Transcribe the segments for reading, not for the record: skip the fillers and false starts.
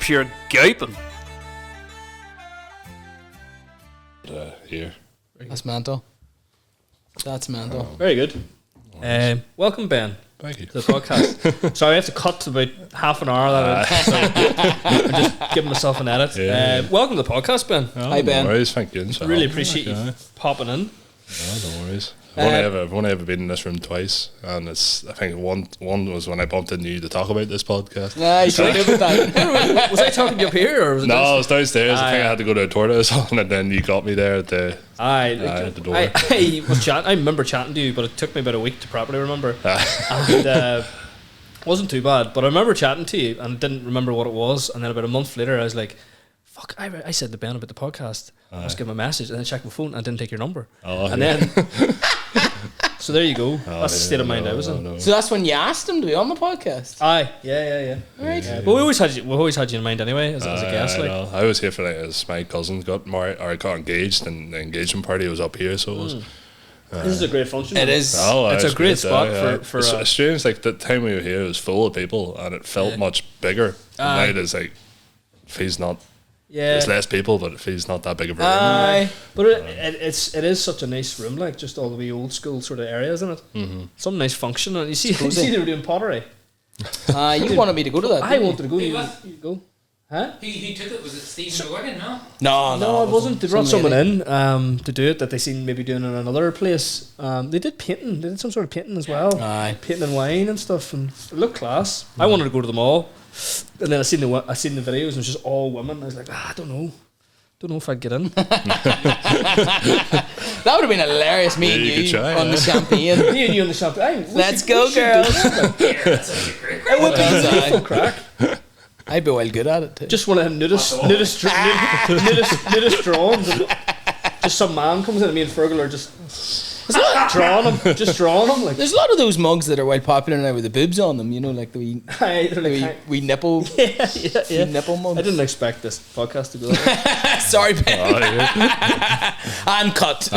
pure gaping. Here. That's mental. That's mental. Very good. Welcome, Ben. Thank you. To the podcast. Sorry, I have to cut about half an hour. I'm just giving myself an edit. Yeah. Welcome to the podcast, Ben. Hi, Ben. No worries, thank you. Really appreciate you popping in. No worries. I've only ever been in this room twice, and I think one was when I bumped into you to talk about this podcast. Nah, you should have that. Was I talking to you up here, or was it No, I was downstairs. I think yeah. I had to go to a toilet or something, and then you got me there at the at the door. I was chatting. I remember chatting to you, but it took me about a week to properly remember. And wasn't too bad, but I remember chatting to you and didn't remember what it was. And then about a month later, I was like, "Fuck!" I said to Ben about the podcast. I was giving him a message, and then checked my phone and didn't take your number. Then. So there you go. That's the state of mind I was in. No. So that's when you asked him to be on the podcast. Aye, yeah. Right. But we always had you in mind anyway as a guest. I know. I was here for as my cousin got married or got engaged, and the engagement party was up here, so it was. This is a great function. It is. It's a great spot for it's strange. Like the time we were here, it was full of people, and it felt much bigger. Now it's like feels not. Yeah. There's less people, but it feels not that big of a room. Aye. But it is such a nice room, like just all the wee old school sort of areas in it. Mm-hmm. Some nice function. And you see they were doing pottery. You wanted me to go to that. I wanted to go. You go. Huh? Who took it? Was it Steve Morgan? No. No, it wasn't. They brought someone in to do it that they seen maybe doing in another place. They did painting. They did some sort of painting as well. Aye. Painting and wine and stuff, and it looked class. I wanted to go to them all, and then I seen the videos, and it was just all women. I was like, I don't know if I'd get in. That would have been hilarious. Me and you could try, on the champagne. Me and you on the champagne. Let's go, girls. It would be full crack. I'd be well good at it too. Just one of them nudist drawings. Just some man comes in and me and Fergal are just drawing him. Like, There's a lot of those mugs that are well popular now with the boobs on them. You know, like the wee nipple. Yeah. Nipple mugs. I didn't expect this podcast to go there. Sorry, Ben. And cut.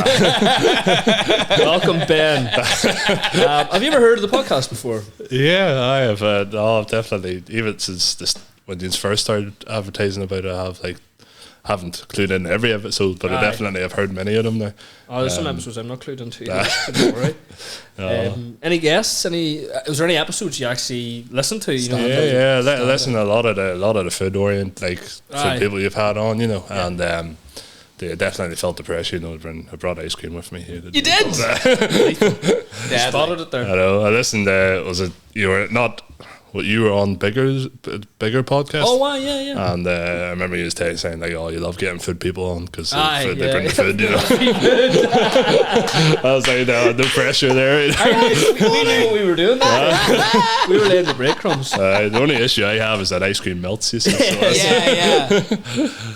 Welcome, Ben. Have you ever heard of the podcast before? Yeah, I have. I've definitely, even since when you first started advertising about it, haven't clued in every episode, but I definitely have heard many of them now. Oh, there's some episodes I'm not clued into. Right. Any guests? Was there any episodes you actually listened to? You know, Listen to a lot of the food orient food people you've had on, you know, and they definitely felt the pressure. You know, I brought ice cream with me here. You did. Spotted it there. I know. I listened. You were on bigger podcast. Oh wow, yeah. And I remember you saying like, "Oh, you love getting food people on because they bring the food." You know, I was like, no pressure there. We knew what we were doing. We were laying the breadcrumbs. The only issue I have is that ice cream melts. You see, so Yeah.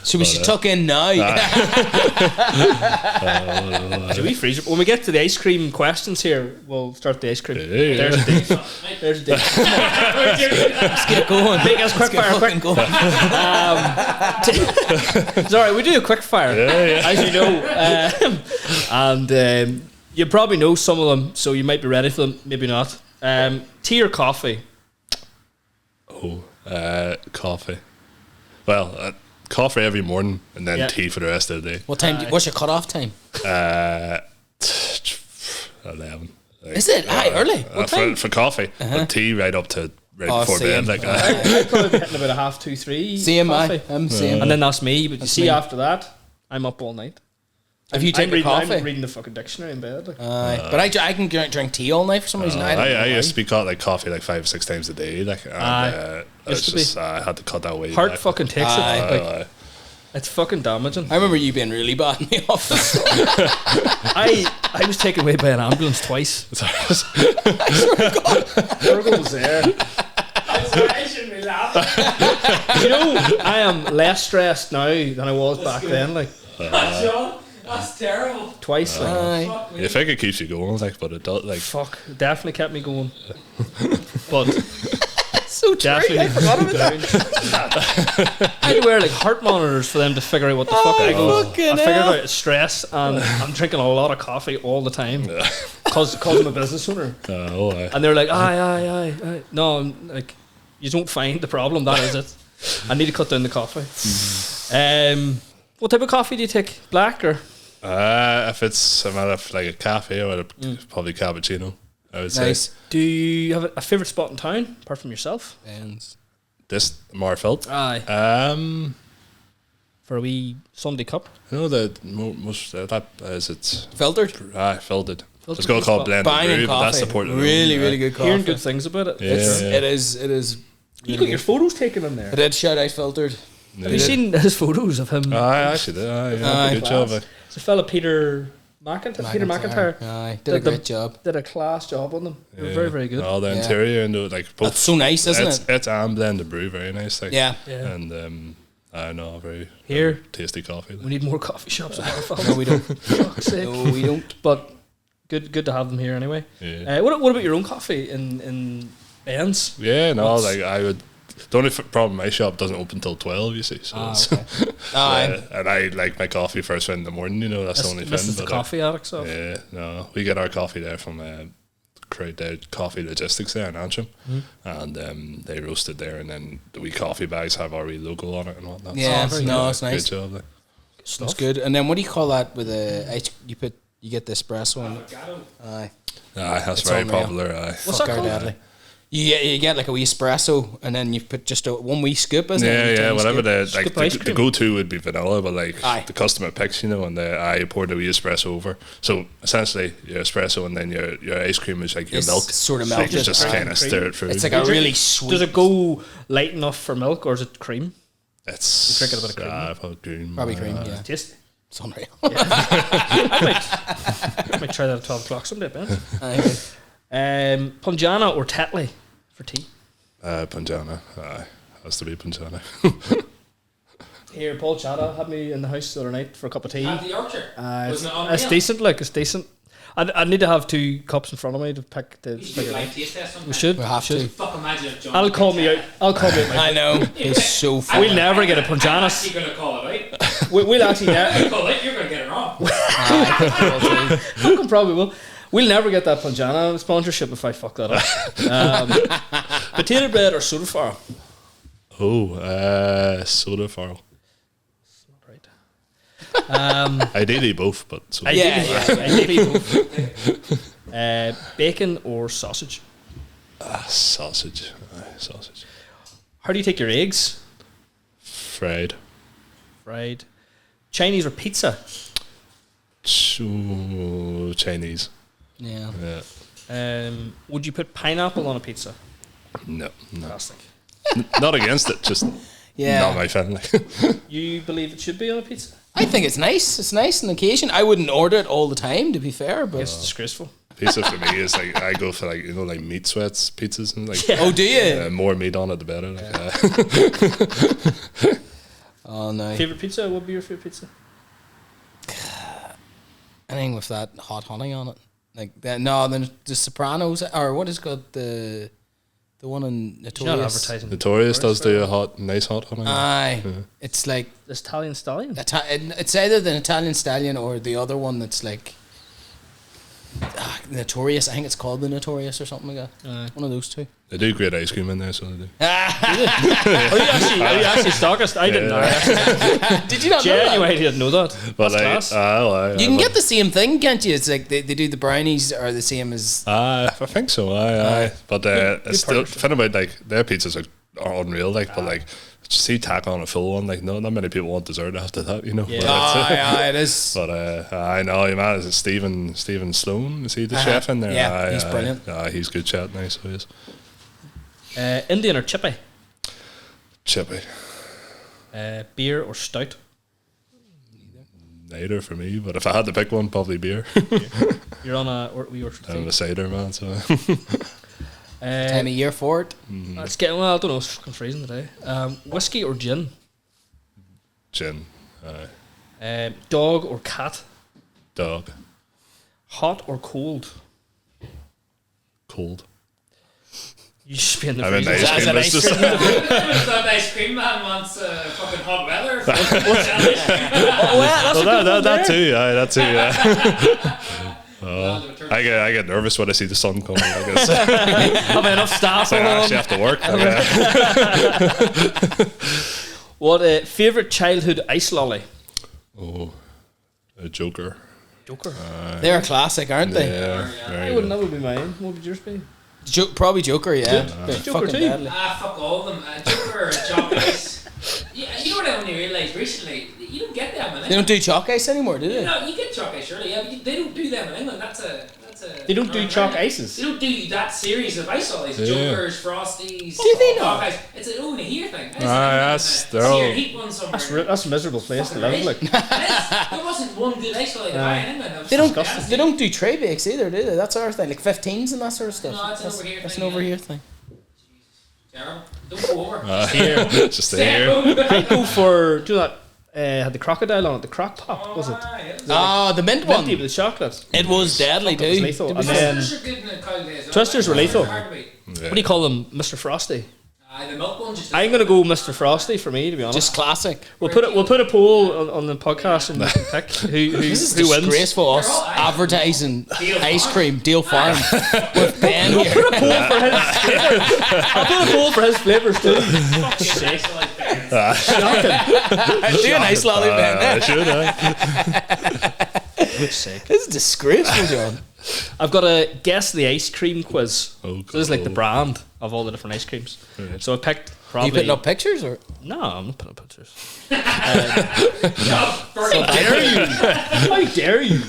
So we should tuck in now. So we freeze it. When we get to the ice cream questions here, we'll start the ice cream. Yeah. There's a date. Let's get going. Take us quickfire. Sorry, we do a quickfire, as you know, and you probably know some of them, so you might be ready for them, maybe not. Tea or coffee? Coffee. Well, coffee every morning, and then tea for the rest of the day. What time? What's your cut-off time? 11. Is it? Early. What time? For coffee, but tea right up to before same. bed. I'd probably be hitting about 2:30, 3. Same, coffee. I'm same. And then that's me. But That's you see, me. after that, I'm up all night. If you take coffee, I'm reading the fucking dictionary in bed. but I can drink tea all night for some reason. I used to be caught coffee 5-6 times a day. I had to cut that way. Heart fucking takes it. It's fucking damaging. I remember you being really bad in the office. I was taken away by an ambulance twice. Fergal was there. I shouldn't be laughing. You know, I am less stressed now than I was back then. John, that's terrible. Twice. You think it keeps you going, but it does. Fuck, it definitely kept me going. But so true. I forgot about that. I had to wear heart monitors for them to figure out what the fuck I go. I figured out stress, and I'm drinking a lot of coffee all the time because I'm a business owner. And they're like, aye. No, I'm like, you don't find the problem. That is it. I need to cut down the coffee. What type of coffee do you take? Black or? If it's a matter of like a cafe, I would probably cappuccino. I would say. Do you have a favourite spot in town apart from yourself? This Marfelt. Aye. For a wee Sunday cup. You know the most that is it Filtered. Filtered. It's got called blended brew, but that's the Portland. Really good coffee. Hearing good things about it. Yeah. It is. You got your photos taken in there. I did shout out filtered. Have you seen his photos of him? I actually did. Good job. It's a fella, Peter McIntyre. Aye, did a great job. Did a class job on them. They were very, very good. All the interior and like both. That's so nice, isn't it? It's blended brew, very nice. Like, Yeah. And I know, very tasty coffee. We need more coffee shops in our No, we don't. Fuck's sake. No, we don't. But good to have them here anyway. Yeah. What about your own coffee in Ern's? Yeah, no, like I would. The only problem, my shop doesn't open till 12. You see, so Okay. and I like my coffee first thing in the morning. You know, that's the only thing. This is the coffee addict stuff. Yeah, no, we get our coffee there from Coffee Logistics there in Antrim, and they roast it there, and then the wee coffee bags have our wee logo on it and whatnot. Yeah, so it's nice. Good job. Like. It's good. And then what do you call that with you get the espresso in it? Aye. That's It's very unreal. popular. What's that called? Deadly. You get like a wee espresso, and then you put just one wee scoop, isn't it? Yeah, whatever Scoop ice the cream. go-to would be vanilla, but like Aye. the customer picks, you know, and I pour the wee espresso over. So essentially, your espresso and then your ice cream is like your It's milk. sort of So milk, you just cream. kind of stir it through. It's like a really sweet. Does it go light enough for milk or is it cream? It's You drink it a bit of cream, probably cream. Probably cream, yeah. Tasty. It's unreal. I might try that at 12 o'clock someday, Ben. Punjana or Tetley for tea? Punjana. Has to be Punjana. Here, Paul Chada had me in the house the other night for a cup of tea. At the Yorkshire. Wasn't it unreal? It's decent, like, it's decent. I need to have 2 cups in front of me to pick the. You should do a live taste test sometime. We should. We have to. Fuck, imagine if John. I'll call me out. I know. It's so funny. We'll never get a I'm Punjana. actually going to call it out. We'll actually never. Call it, you're going to get it wrong. Fucking probably will. We'll never get that Punjana sponsorship if I fuck that up. Potato bread or soda farro? Soda farro. Right. Ideally both, but soda. Ideally both. Bacon or sausage? Sausage. Sausage. How do you take your eggs? Fried. Chinese or pizza? Chinese. Yeah. Would you put pineapple on a pizza? No. Fantastic. Not against it, just not my family. You believe it should be on a pizza? I think it's nice. It's nice on occasion. I wouldn't order it all the time, to be fair, but It's disgraceful. Pizza for me is like I go for like like meat sweats pizzas and like oh, do you? more meat on it the better. Like, Oh no. Favorite pizza? What would be your favorite pizza? Anything with that hot honey on it, like that. No, then the Sopranos, or what is it called, the one in You're not Notorious. advertising. Notorious does do a nice hot honey. Aye, it's like This Italian stallion. it's either the Italian Stallion or the other one that's like Notorious. I think it's called the Notorious or something like that. One of those two. They do great ice cream in there, so they do. Are you actually stockist? I didn't know. Did you not know Genuinely that? didn't know that. But That's class. You can get the same thing, can't you? It's like they do the brownies are the same as. I think so. Aye. But it's still partnership. fin about like their pizzas are unreal. Like, but like see tack on a full one. Like, not many people want dessert after that. You know. Yeah. But that's it. Aye, it is. But I know, man. Is it Stephen Sloan? Is he the chef in there? Yeah, he's brilliant. He's good chat. Nice, so he is. Indian or chippy? Chippy. Beer or stout? Neither for me, but if I had to pick one, probably beer. You're on a Yorkshire I'm theme. a cider man, so Time of year for it. It's getting, well, I don't know, it's fucking freezing today. Whiskey or gin? gin. Dog or cat? Dog. Hot or cold? Cold. You should be in the I'm in the freezer. ice cream business. That ice cream man wants fucking hot weather. Well, that's a good one that there. too, that too, yeah. Well, the I get nervous when I see the sun coming. I guess. Have I enough staff? I actually have to work. What favourite childhood ice lolly? Oh, a Joker. Joker. They're a classic, aren't they? Yeah, I would never be mine. What would yours be? Probably Joker, yeah. They're Joker fucking too. deadly. Fuck all of them. Joker, chalk ice. Yeah, you know what I only realised recently? You don't get them in England. They don't do chalk ice anymore, do they? No, you get chalk ice, surely. Yeah, but they don't do them in England. That's a. They don't do chalk ices. They don't do that series of ice lollies. Jokers, Frosties. Do they not? Chalk ice. It's an only here thing. They're all. That's a miserable place to live. Like, there wasn't one good ice lolly to buy in England. They don't do tray bakes either, do they? That's our thing, like 15s and that sort of stuff. No, it's an over here That's thing, an over yeah. here thing. Terrible. Don't go over. Just here. I go for that. Had the crocodile on it. The crock pop was it? Oh, the mint one. Minty with the chocolate. It was deadly It was too. lethal. And Twisters then are good in the cold days. Twisters were lethal. Hard to beat. what do you call them, Mr. Frosty? The milk one just. I'm gonna go Mr. Frosty for me, to be honest. Just classic. We'll put a poll on the podcast and you can pick who This is wins. disgraceful. Us They're all ice. advertising ice cream, Deal Farm with Ben here. I'll put a poll for his flavours too. Fuck's sake. Do an ice lolly, Ben. I should. Fuck's sake. This is disgraceful, John. I've got a guess the ice cream quiz. Oh, So this is like the brand of all the different ice creams. Right. So I picked Are you probably. putting up pictures or? No, I'm not putting up pictures. How dare you? How dare you?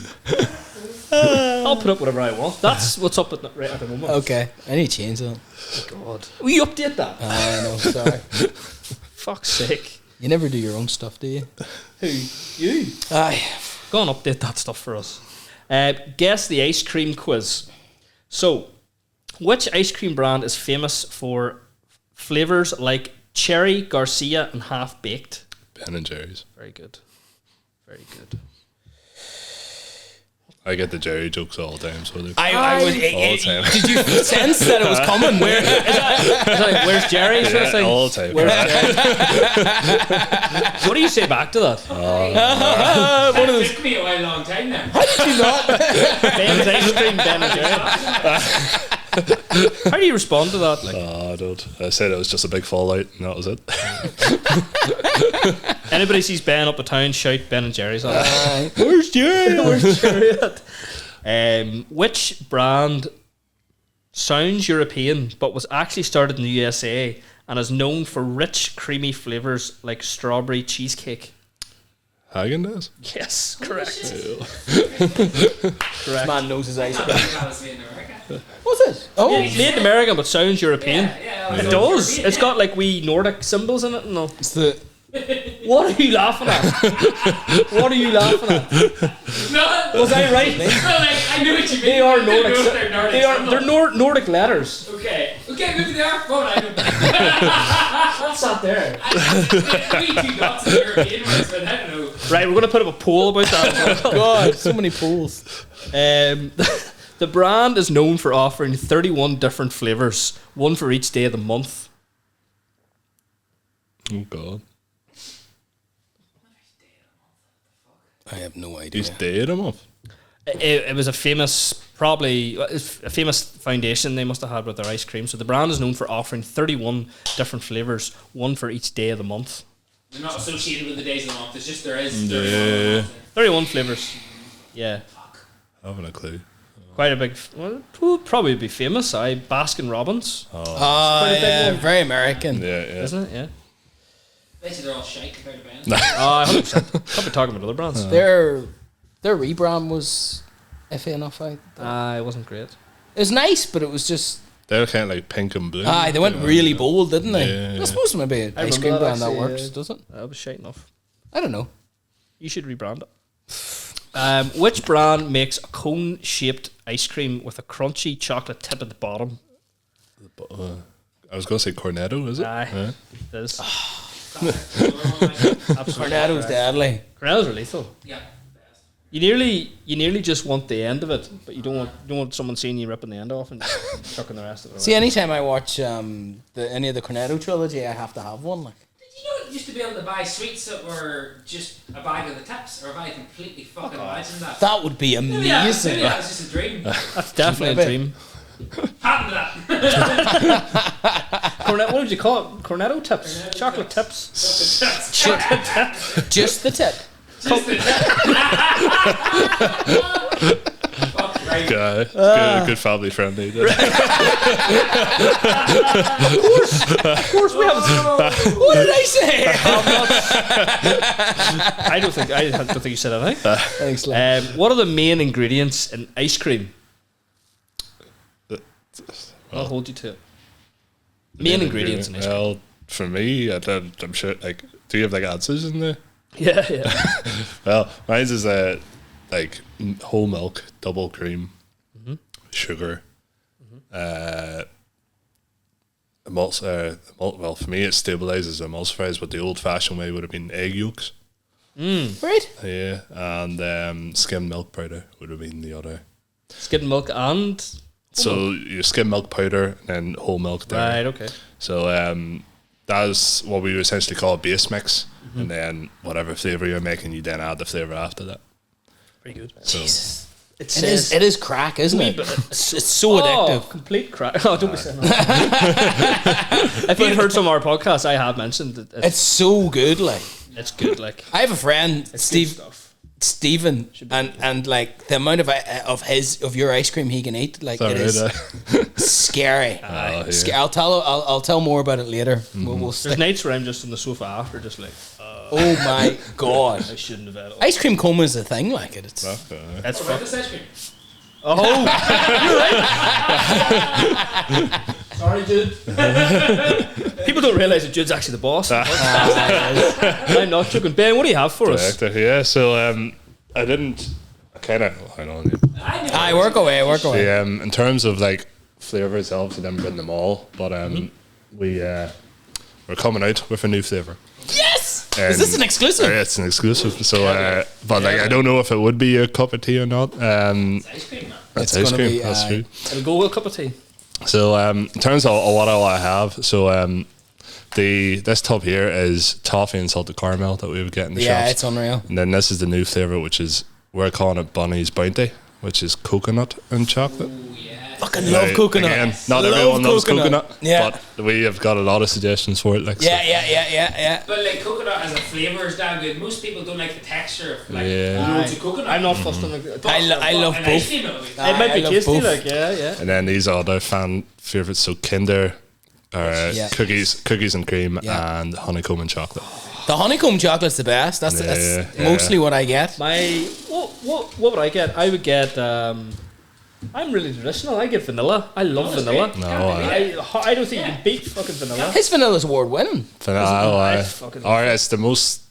I'll put up whatever I want. That's what's up right at the moment. Okay, I need to change that. God, will you update that? I know. Sorry, Fuck's sake. you never do your own stuff, do you? Who? You? Aye. Go and update that stuff for us. Guess the ice cream quiz. So, which ice cream brand is famous for flavours like cherry, Garcia, and half baked? Ben and Jerry's. Very good. Very good. I get the Jerry jokes all the time. So I was. all the time. Did you sense that it was coming? Where? Is that like, where's Jerry? Sort of thing? all the time. Where's Jerry? What do you say back to that? One of those. It took me a while, long time now. Ben's ice cream, Ben and Jerry. How do you respond to that? Like, I don't. I said it was just a big fallout, and that was it. anybody sees Ben up the town, shout Ben and Jerry's at it. Where's Jerry? Where's Jerry at? Which brand sounds European but was actually started in the USA and is known for rich, creamy flavours like strawberry cheesecake? Häagen-Dazs? Yes, correct. This Correct. man knows his ice cream. Honestly, in America. What's it? Oh, Made in America but sounds European. Yeah, It does. It's got like wee Nordic symbols in it and all. it's the. What are you laughing at? What are you laughing at? No, Was I right? no, like, I knew what you mean. They are I Nordic. know they're Nordic They are. symbols. They're Nordic letters. Okay, maybe they are phone. I don't know. What's that there? Maybe two dots in European words, but I don't know. Right, we're gonna put up a poll about that. as well. God, so many pools. The brand is known for offering 31 different flavours, one for each day of the month. Oh God. I have no idea. He's dead a month. It was a famous foundation they must have had with their ice cream. So the brand is known for offering 31 different flavours, one for each day of the month. They're not associated with the days of the month. It's just there is. Yeah. 31 flavours. Yeah. I haven't a clue. Quite a big. Well, it would probably be famous. Baskin Robbins, Oh, quite a big yeah, one. very American. Yeah. isn't it? Yeah. Basically, they're all shite compared to Ben. 100%. Probably talking about other brands. Their rebrand was iffy enough. It It wasn't great. was nice, but it was just. They're kind of like pink and blue. They went really bold, didn't they? Yeah. I suppose maybe an I ice remember cream that brand that actually, works, yeah. does it? That was shite enough. I don't know. You should rebrand it. Which brand makes a cone-shaped ice cream with a crunchy chocolate tip at the bottom? I was going to say Cornetto, is it? Aye. Yeah. It is. Cornetto's deadly. Cornetto's are lethal. Yeah. You nearly just want the end of it, but you don't want someone seeing you ripping the end off and chucking the rest of it away. See, anytime I watch any of the Cornetto trilogy, I have to have one. Like, Did you know used to be able to buy sweets that were just a bag of the tips, or have I completely fucking imagined that? That would be amazing. Maybe that was just a dream. That's definitely a dream. Patent that. What would you call it? Cornetto tips? Chocolate tips? Chocolate tips. Just the tip. Just the tip. Fuck, right. Good family friendly. Of course we haven't. What did I say? I don't think you said anything. Thanks, lad. What are the main ingredients in ice cream? I'll hold you to it. Main ingredients in ice cream. Well, for me, I'm sure. Like, do you have like answers in there? Yeah. Well, mine's is like whole milk, double cream, sugar, well, for me it stabilizes, emulsifies, but the old-fashioned way would have been egg yolks. Right? Yeah, and skimmed milk powder would have been the other. Skimmed milk and So you skim milk powder and then whole milk there. right. Okay. So that's what we would essentially call a base mix, and then whatever flavor you're making, you then add the flavor after that. Pretty good. So It is crack, isn't it? It's so addictive. Complete crack. Oh, don't be saying that. If you've heard some of our podcasts, I have mentioned that It's so good, like. it's good. Like I have a friend, it's good stuff. Steven, and like the amount of your ice cream he can eat, like it is scary. I'll tell more about it later. We'll There's nights where I'm just on the sofa after, just like, oh my god, I shouldn't have had it. ice cream coma is a thing, like it. It's That's What about this ice cream? oh, you're right. Sorry, Jude. People don't realise that Jude's actually the boss. I'm not joking. Ben, what do you have for us? Director, yeah. So I kind of hang on. I work away. In terms of like flavors, obviously didn't bring them all, but we're coming out with a new flavor. Yes. Is this an exclusive? Yeah, it's an exclusive. So, but like I don't know if it would be a cup of tea or not. It's ice cream, man. That's It's ice gonna cream. be, That's food. It'll go with a cup of tea. So in terms of what I have, so this tub here is toffee and salted caramel that we would get in the Yeah, shops. it's unreal. And then this is the new flavour, which is we're calling it Bunny's Bounty, which is coconut and chocolate. Ooh, yeah. Fucking love coconut. Again, not Love everyone loves coconut, Yeah. but we have got a lot of suggestions for it. Like, Yeah. But like coconut as a flavour is damn good. Most people don't like the texture of like Yeah. loads of coconut. I'm not fussed on the. I love An both. ice cream, it'll be It might be I love tasty, both. like yeah. And then these are their fan favourites, so Kinder, Yeah. cookies and cream, Yeah. and honeycomb and chocolate. The honeycomb chocolate's the best. That's Yeah. mostly what I get. What would I get? I would get. I'm really traditional. I get vanilla. I love vanilla. No, I don't think you can beat fucking vanilla. His vanilla's award winning. vanilla. It's fucking- Or it's the most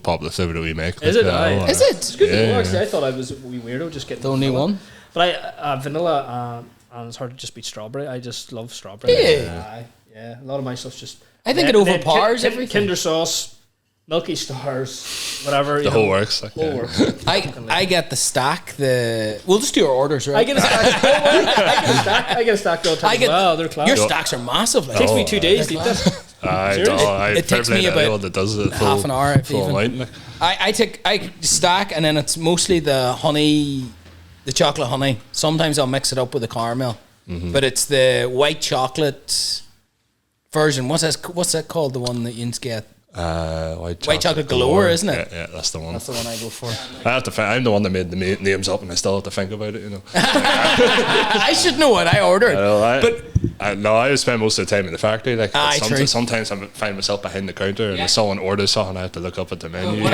popular flavour that we make. Is it? Like, Aye. Is it? It's good to Yeah, know. Actually, I thought I was a wee weirdo just getting The only vanilla. one. But vanilla, and it's hard to just beat strawberry. I just love strawberry. Yeah. Aye, yeah. A lot of my stuff's just. I think it And then overpowers everything. Kinder sauce, Milky Stars, whatever. The whole works. Like, Whole yeah. works. I get the stack. We'll just do our orders, right? I get a stack. I get a stack all the time. Wow, they're class. Your stacks are massive. Like. It takes me 2 days to eat They're this. It takes me about anyone that does it half an hour, if full even. amount, like. I stack, and then it's mostly the honey, the chocolate honey. Sometimes I'll mix it up with the caramel, but it's the white chocolate version. What's that called? The one that you can get. White chocolate galore, isn't it? Yeah, that's the one. That's the one I go for. I have to. I'm the one that made the names up, and I still have to think about it. You know. I should know what I ordered. I spend most of the time in the factory. Like true. sometimes I find myself behind the counter, and if someone orders something, I have to look up at the menu.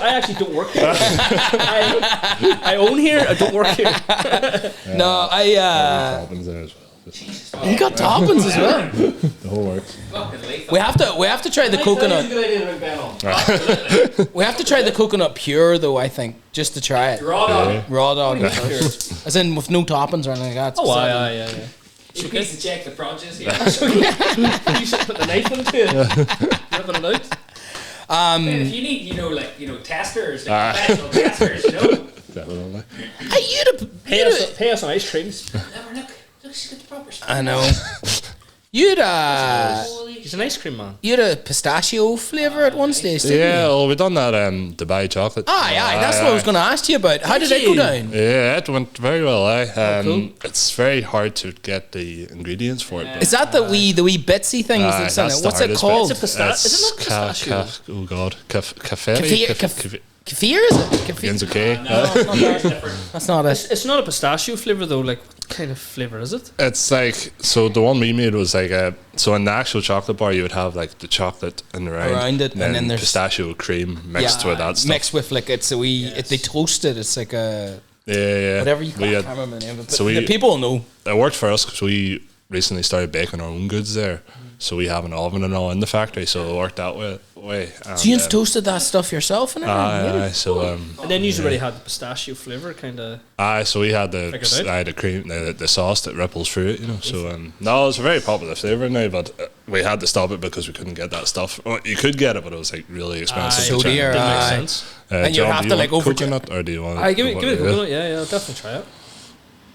I actually don't work here. I own here. I don't work here. No, Toppings there as well. you got toppings as well. The whole works. Fucking lethal. We have to try the coconut. We have to try the coconut pure though. I think just to try it. Raw dog. Raw dog, as in with no toppings or anything like that. Oh, yeah. You need to check the produce here. You should put the knife into it. Ripping it out. If you need, testers, like professional testers, Definitely. Pay us on ice creams. Never look, she's got the proper stuff. I know. You'd He's He's an ice cream man. You had a pistachio flavour at one stage, didn't Yeah, you? well, we done that Dubai chocolate. Aye, that's what I was going to ask you about. How did it go down? Yeah, it went very well. cool. It's very hard to get the ingredients for it. But Is that the wee bitsy things that's in that's it? the What's it hardest called? It's a pistachio. Is it not pistachio? oh God, cafe. Kefir, is it? Kefir? Begins okay. That's not it. It's not a pistachio flavour though. Like, what kind of flavour is it? It's like, so the one we made was like so in the actual chocolate bar you would have like the chocolate and Around it, and then there's pistachio cream mixed with that stuff. Mixed with like it's a wee. They toast it. It's like a Yeah. whatever you call it. I had- can't remember the name of it. But so the people know. It worked for us because we recently started baking our own goods there. So we have an oven and all in the factory, so it worked that way. And, So you toasted that stuff yourself and everything? aye, so And then you already had the pistachio flavour, kind of. so we had the Figured out. the cream, the sauce that ripples through it, you know. So no, it's a very popular flavour now, but we had to stop it because we couldn't get that stuff. Well, you could get it, but it was like really expensive. So to try. dear. Didn't make Aye. sense. And you John, have do to, want like, over- coconut, or do you want? Give me coconut. Yeah, I'll definitely try it.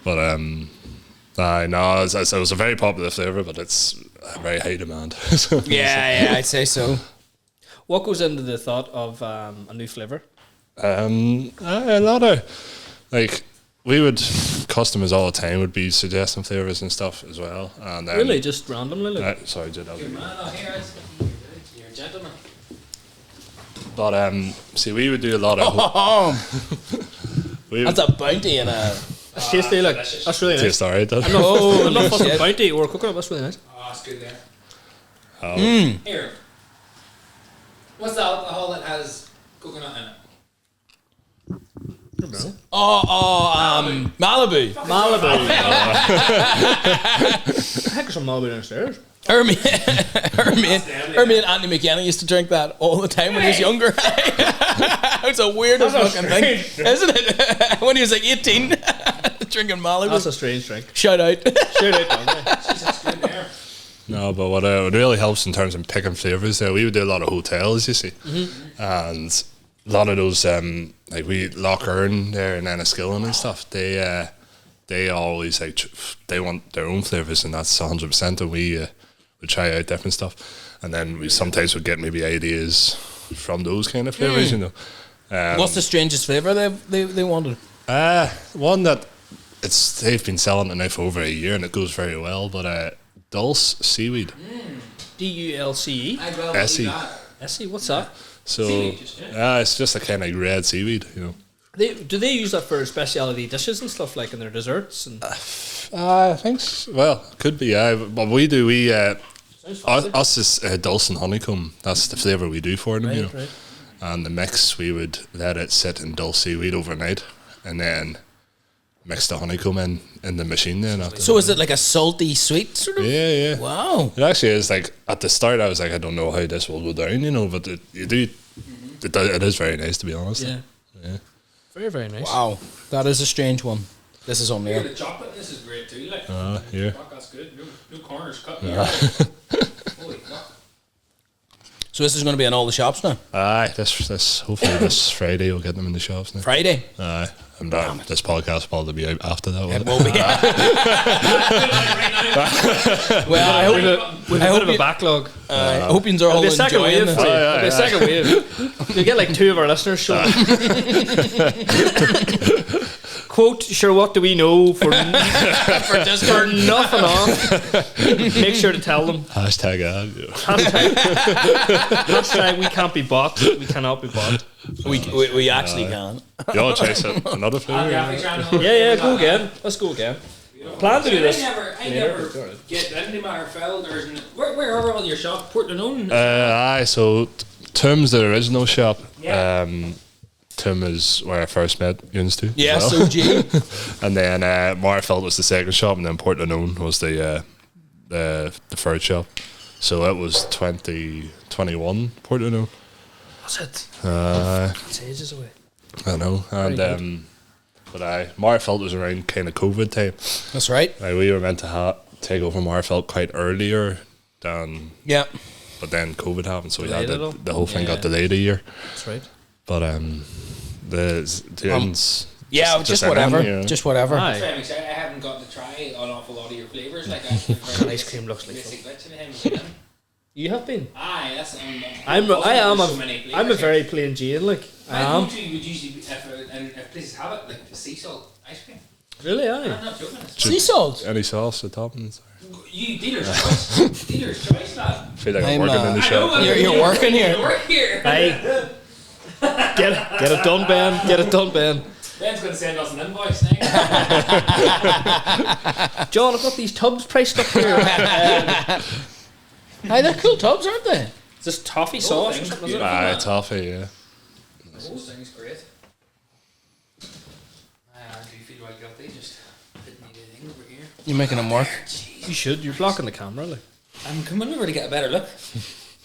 But no, it was a very popular flavour, but it's a very high demand. So- Yeah, I'd say so. What goes into the thought of a new flavour? A lot of like we would customers all the time would be suggesting flavours and stuff as well. And Really, just randomly? Like? sorry, Jude. Man, oh, here, you're a gentleman. But see, we would do a lot of. Oh, We would that's a bounty and a. It's tasty, like, that's really nice. taste alright. I'm not fussing shit. bounty or coconut, that's really nice. Oh, it's good there. Oh. Here. What's the alcohol that has coconut in it? Malibu. Malibu. Heck, some Malibu downstairs. Hermie and Anthony McKenna used to drink that all the time when he was younger. It's a weirdest fucking thing, isn't it? When he was like 18, drinking Malibu. That's a strange drink. Shout out. Shout out, Dominic. Jesus, good there. No, but what really helps in terms of picking flavours there, we would do a lot of hotels, you see, and a lot of those like we Lough Erne there in Enniskillen and stuff. They always like they want their own flavours, and that's 100%. And we would try out different stuff, and then we sometimes would get maybe ideas from those kind of flavours, you know. What's the strangest flavour they wanted? One that they've been selling it now for over a year, and it goes very well. But dulse seaweed. DULCE. I'd well Essie. believe that. Essie, what's that? So Seaweed, just, yeah. it's just a kind of red seaweed, you know. Do they use that for specialty dishes and stuff, like in their desserts? And I think well, could be. But we do. Sounds fancy. Us is dulse and honeycomb. That's the flavour we do for them, you know. Right. And the mix, we would let it sit in dulse seaweed overnight, and then mix the honeycomb in the machine. Then after So is it like a salty sweet sort of? yeah. Wow. It actually is like at the start I was like, I don't know how this will go down, you know, but it is very nice, to be honest. Yeah. Very, very nice. Wow. That is a strange one. This is Here, unreal. the chocolate in this is great too. Like, Here. fuck, that's good. No corners cut. Holy fuck. So this is going to be in all the shops now? Aye, this hopefully this Friday we'll get them in the shops now. Friday? Aye. And this podcast will probably be out after that one. It will be. Well, I hope, With a bit of a backlog. I hope you're all There'll be a second enjoying wave. this. There'll be a second wave. You'll get like 2 of our listeners show up. Quote, sure, what do we know for Discord. nothing off. Make sure to tell them. Hashtag ad. Hashtag we can't be bought. We cannot be bought. We actually can. You want to try another flavour? Yeah, go again. Let's go again. Plan to do this. I never get into my Fergal or where are all your shops? Portland. Aye, so Toome's the original shop. Yeah. Toome is where I first met Hughes too. Yes, as well. OG. And then Marfeld was the second shop, and then Portland was the third shop. So it was 2021 Portland. What's it? It's ages away. I know. And but Marfeld was around kind of COVID time. That's right. We were meant to take over Marfeld quite earlier than, Yeah. but then COVID happened, so we Delayed had it all? the whole thing got Yeah. delayed a year. That's right. But the ends. Yeah, just whatever. anything, you know. Just whatever. Aye. I haven't got to try an awful lot of your flavours. Like Ice cream looks like basic fun. bits in him. You have been. Aye, that's. I'm so many a very plain Jane. Like I My am. go-to would usually be if places have it, like sea salt ice cream. Really, I'm aye. not joking. It's Sea salt. Any sauce or toppings? You dealer's choice. Dealer's choice, lad. I feel like I'm I'm, working in the I shop. know, You're working here. You work here. Aye. Get it done, Ben. Get it done, Ben. Ben's going to send us an invoice now. John, I've got these tubs priced up here. Hey, they're cool tubs, aren't they? Is this toffee sauce or something? Is it? Aye, toffee, yeah. The whole thing is great. I do feel like guilty just hitting me the thing over here. You're making them work. You should. You're blocking the camera. Like. I'm coming over to get a better look.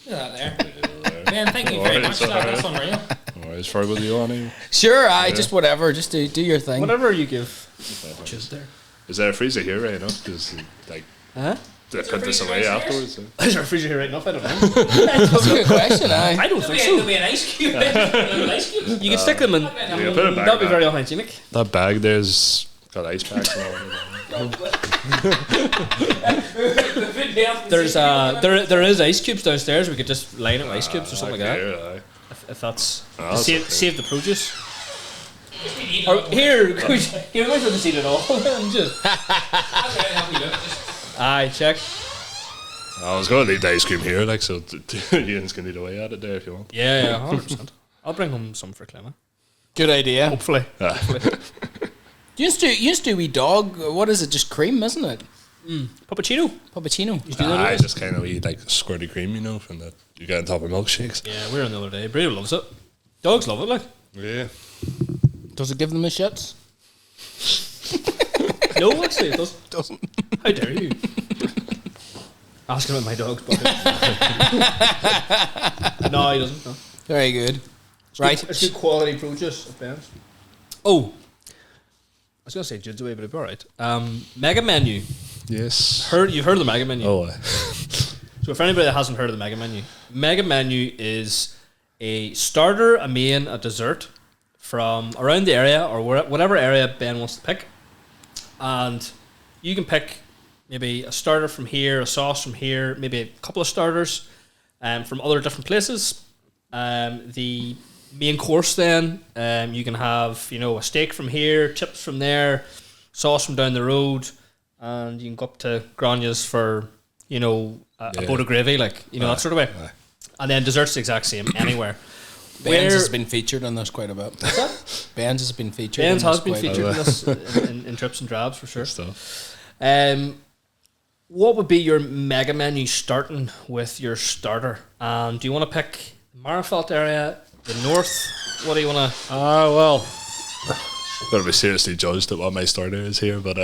Look at that there. Ben, thank you very much, lad. That's unreal. Alright, is Fergal you on here? Sure, just whatever. Just do your thing. Whatever you give. Just there. Is there a freezer here right now? Because, like, Huh? do I put this away afterwards? Is there a freezer here right enough? I don't know. That's a good question. I don't think There'll so. be an ice cube. An ice cube. You can stick them in. Yeah, put it back. That'd be very unhygienic. That bag there's got ice packs and all. There is ice cubes downstairs. We could just line up ice cubes or something like that. Aye. If that's that's save, okay. save the produce. Or here, you might as well just eat it all. Just aye, check. I was going to leave the ice cream here, like, so Ian's can eat away at it there if you want. Yeah, 100%. I'll bring home some for Clemma. Good idea. Hopefully. You used to wee dog. What is it? Just cream, isn't it? Puppuccino. Puppuccino. I just kind of eat like squirty cream, you know, from that you get on top of milkshakes. Yeah, we were on the other day. Burrito loves it. Dogs love it, like. Yeah. Does it give them the shits? No, actually, it does. Doesn't. How dare you? Ask him about my dog's bucket. No, he doesn't. No. Very good. Right. It's good quality produce at Ben's. Oh. I was going to say Jude's away, but it'll be alright. Mega Menu. Yes. You've heard of the Mega Menu? Oh, So for anybody that hasn't heard of the Mega Menu is a starter, a main, a dessert from around the area or whatever area Ben wants to pick. And you can pick maybe a starter from here, a sauce from here, maybe a couple of starters from other different places. The main course then, you can have, a steak from here, chips from there, sauce from down the road, and you can go up to Grania's for, a boat of gravy, that sort of way. And then dessert's the exact same anywhere. Ben's has been featured on this quite a bit. What's that? Ben's has been featured. Ben's has been quite a featured bit. in this in trips and drabs for sure. stuff. What would be your Mega Menu starting with your starter? Do you want to pick Marifelt area, the north? What do you want to? Well, gotta be seriously judged at what my starter is here, but you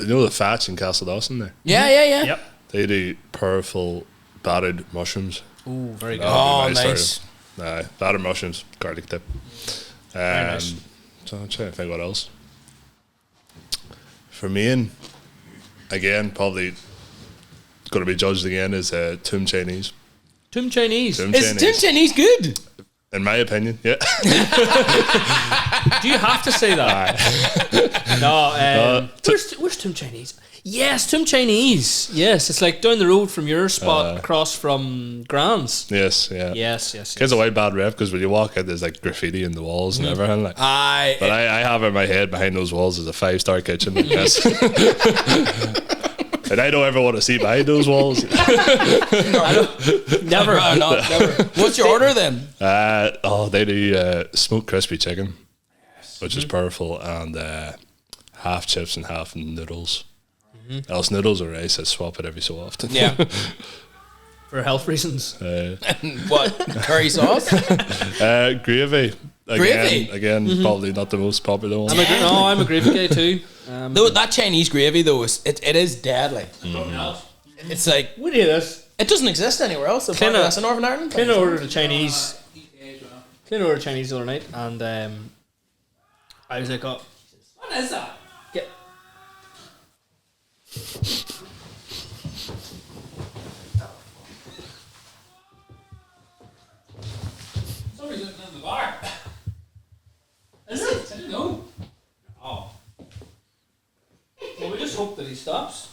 know the Fatch in Castle Dawson there? Yeah. Yep. They do powerful battered mushrooms. Ooh, very good. Oh, That'd be my nice. starter. Battered mushrooms, garlic dip. nice. So I'm trying to think what else. For me, again, probably going to be judged again is Toome Chinese. Toome Chinese. Toome Is Toome Chinese good? In my opinion, yeah. Do you have to say that? No. Where's Toome Chinese? Yes, Toome Chinese. Yes, it's like down the road from your spot, across from Grand's. Yes, yeah. Yes. Gets a white bad rep because when you walk in, there's like graffiti in the walls and everything. Like, but I have in my head behind those walls is a 5-star kitchen. Like this. And I don't ever want to see behind those walls. Never. Never. What's your order then? They do smoked crispy chicken, which is powerful, and half chips and half noodles. Else noodles or rice, I swap it every so often. Yeah. For health reasons. What? Curry sauce? Gravy. Gravy? Again, probably not the most popular one. I'm a gravy guy too. Though that Chinese gravy though it is deadly. It's like What is this? it doesn't exist anywhere else. So Kinda- that's in Northern Ireland. Clean ordered a Chinese. Clean ordered Chinese the other night, and I was like, What is that? get. Somebody's looking in the bar. Is it? I didn't know. Oh. Well, we just hope that he stops.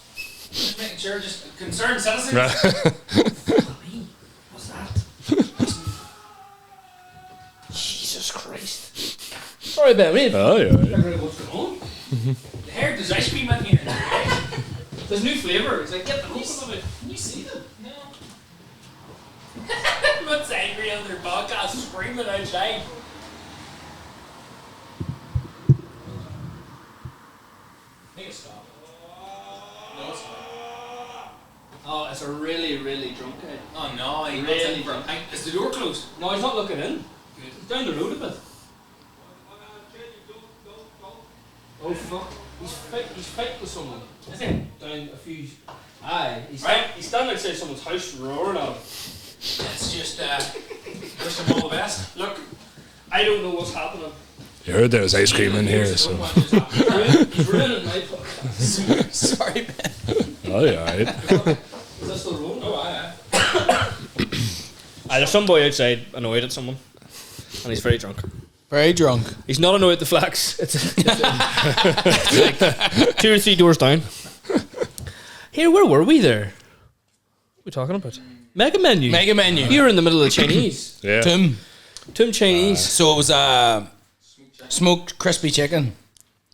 Just making sure, just concerned citizens. What's that? Jesus Christ. Sorry about me. Oh, yeah. What's going on? The hair, there's ice cream in here. There's new flavour. It's like, get the whole of it. Can you see them? No. What's angry on their podcast screaming outside? Make it stop. No, it's not. Oh, it's a really, really drunk guy. Oh no, he Really really for a pint. Is the door closed? No, he's not looking in. Good. He's down the road a bit. Oh fuck. He's fighting with someone. Is he? Down a few... Aye. He's standing outside someone's house roaring at him. It's just, wish them all the best. Look, I don't know what's happening. You heard there was ice cream in here, so. He's ruining my podcast. Sorry, Ben. Oh, yeah, right. Is that still rolling? Oh, aye. There's some boy outside annoyed at someone. And he's very drunk. Very drunk. He's not annoyed at the flax. It's like 2 or 3 doors down. Here, where were we there? What are we talking about? Mega Menu. Mega Menu. You were in the middle of the Chinese. Yeah. Toome. Toome Chinese. So it was smoked crispy chicken.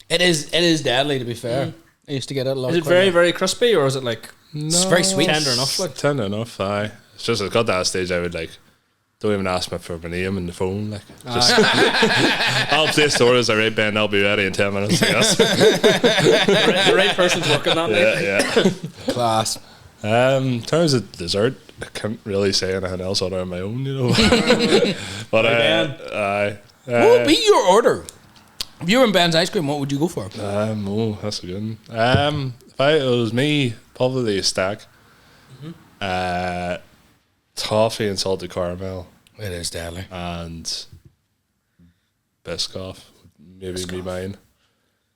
It is deadly, to be fair. I used to get it a lot. Is it very, very crispy, or is it like It's very sweet. tender enough? Like, Tender enough, aye. It's just, it got to that stage I would like, don't even ask me for my name in the phone. Like, just, I'll place the orders, alright, Ben, I'll be ready in 10 minutes, I guess. the right person's working that night. Yeah. Class. In terms of dessert, I can't really say anything else other than my own, you know. But aye. What would be your order? If you were in Ben's ice cream, what would you go for? Oh, that's a good one. If it was me, probably a stack. Toffee and salted caramel It is deadly. and Biscoff, maybe be mine.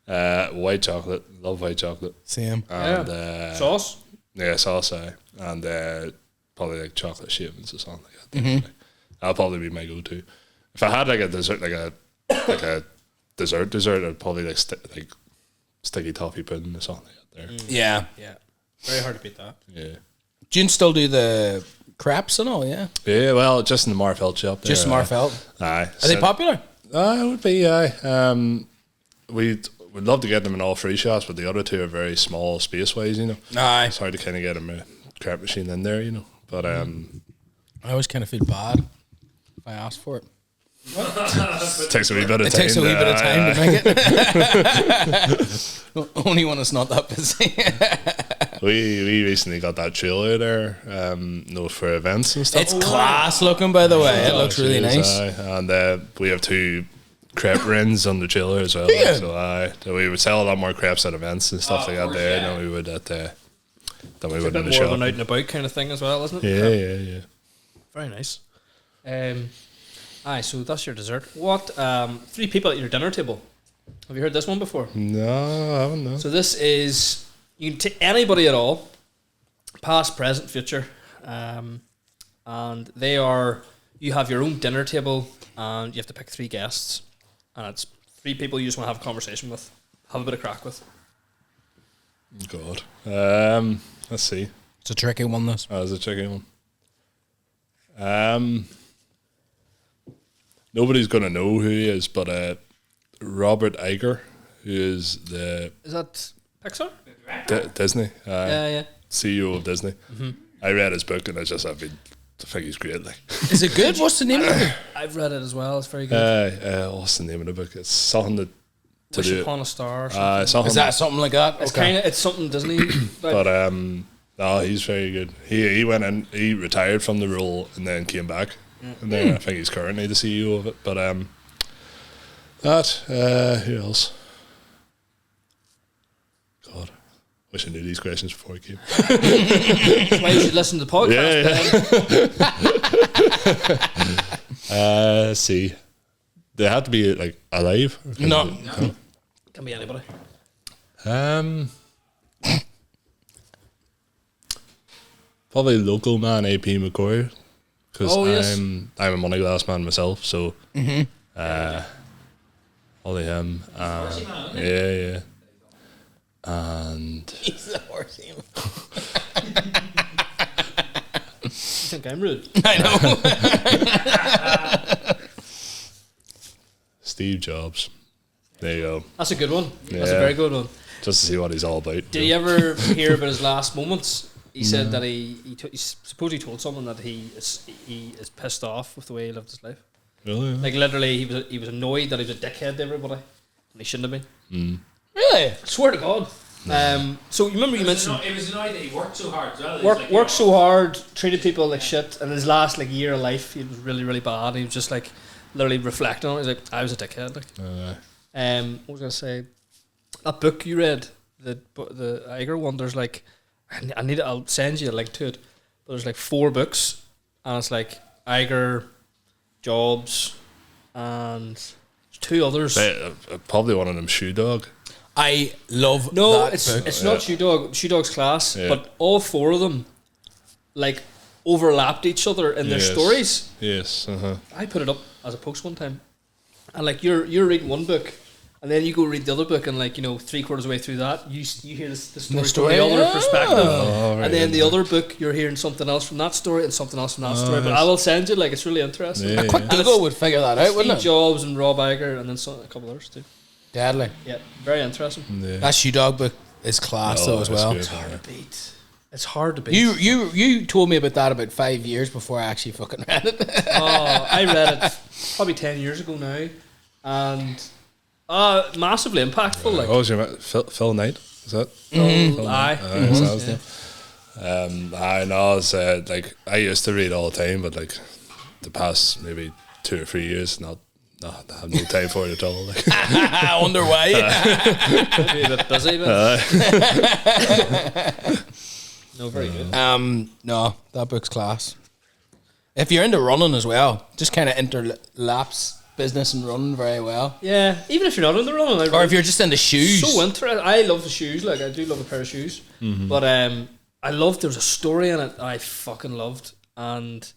White chocolate, love white chocolate. Same. And Sauce? yeah, sauce, aye. And probably like chocolate shavings or something like that. That'll probably be my go-to. If I had like a dessert, like a dessert, I'd probably like sticky toffee pudding or something like that there. Yeah. Yeah. Very hard to beat that. Yeah. Do you still do the crepes and all, yeah? Yeah, well, just in the Marfelt shop there. Just Marfelt. Aye. Are they popular? It would be, aye. We'd love to get them in all three shops, but the other two are very small space-wise, you know. Aye. It's hard to kind of get them a crepe machine in there, you know. But I always kind of feel bad if I ask for it. it takes a wee bit of It time. takes a wee bit of time to make it. Only when it's not that busy. We recently got that trailer there, for events and stuff. It's class looking, by the way. It looks really Cheers, nice. aye. And we have 2 crepe rins on the trailer as well. Do you? So we would sell a lot more crepes at events and stuff like that there yeah. than we would at It's in a the bit more of shop. an out and about kind of thing as well, isn't it? Yeah. Very nice. Aye, so that's your dessert. What 3 people at your dinner table? Have you heard this one before? No, I haven't. No. So this is, you can take anybody at all, past, present, future, and they are, you have your own dinner table and you have to pick 3 guests, and it's 3 people you just want to have a conversation with, have a bit of crack with. God. Let's see. It's a tricky one, this. That was a tricky one. Nobody's gonna know who he is, but Robert Iger, who is the Is that Pixar? Disney Yeah. CEO of Disney. I read his book and I think he's great. Like, Is it good? What's the name of it? I've read it as well, it's very good. what's the name of the book? It's something to Wish do. Upon a Star or something. Something Is that something like that? It's kind of, it's something Disney. But no, he's very good. He went in, he retired from the role and then came back, and then I think he's currently the CEO of it. But who else? God, wish I knew these questions before I came. That's why you should listen to the podcast. Yeah. Let's see. They have to be like alive. Or can No. they- Can be anybody. Probably local man AP McCoy, because Oh, yes. I'm a Moneyglass man myself, so probably him. Horsey man, isn't it? Yeah. Is he? And He's the horse. You think I'm rude? I know. Steve Jobs. There you go. That's a good one. That's a Yeah. very good one. Just to see what he's all about. Did you ever hear about his last moments? He said that he suppose he told someone that he is pissed off with the way he lived his life. Really? Like literally, he was annoyed that he was a dickhead to everybody, and he shouldn't have been. Really? I swear to God. So you remember you mentioned It was annoyed that he worked so hard as well. worked so hard, treated people like shit, and his last like year of life, he was really really bad. He was just like literally reflecting on it. He's like, I was a dickhead. Like, what was I gonna say? That book you read, the Iger one. There's like, I'll send you a link to it. But there's like 4 books, and it's like Iger, Jobs, and 2 others. Probably one of them Shoe Dog. I love No, that book. it's not Shoe Dog. Shoe Dog's class, Yeah. but all 4 of them like overlapped each other in their stories. Yes. I put it up as a post one time, and like you're reading one book, and then you go read the other book, and like 3/4 of the way through that, you hear the story story, from the other yeah. perspective, right, and then the yeah. other book you're hearing something else from that story and something else from that story. But I will send you like it's really interesting. Yeah. A quick Google would figure that out, wouldn't Steve it? Jobs and Rob Iger, and then a couple others too. Deadly. Yeah, very interesting. Yeah. That Shoe Dog book is class though as that's well. good, It's hard yeah. to beat. It's hard to beat. You told me about that about 5 years before I actually fucking read it. I read it probably 10 years ago now, and massively impactful. Like, What was your Phil Knight? Is that? aye. Is that his name? I know. It's like I used to read all the time, but like the past maybe 2 or 3 years, I have no time for it at all. Like. I wonder why. Maybe a bit busy, but no, very good. No, that book's class. If you're into running as well, just kind of interlaps business and running very well. Yeah, even if you're not in the running, Or if you're just into shoes. so interesting. I love the shoes. Like, I do love a pair of shoes, but I loved. There was a story in it I fucking loved, and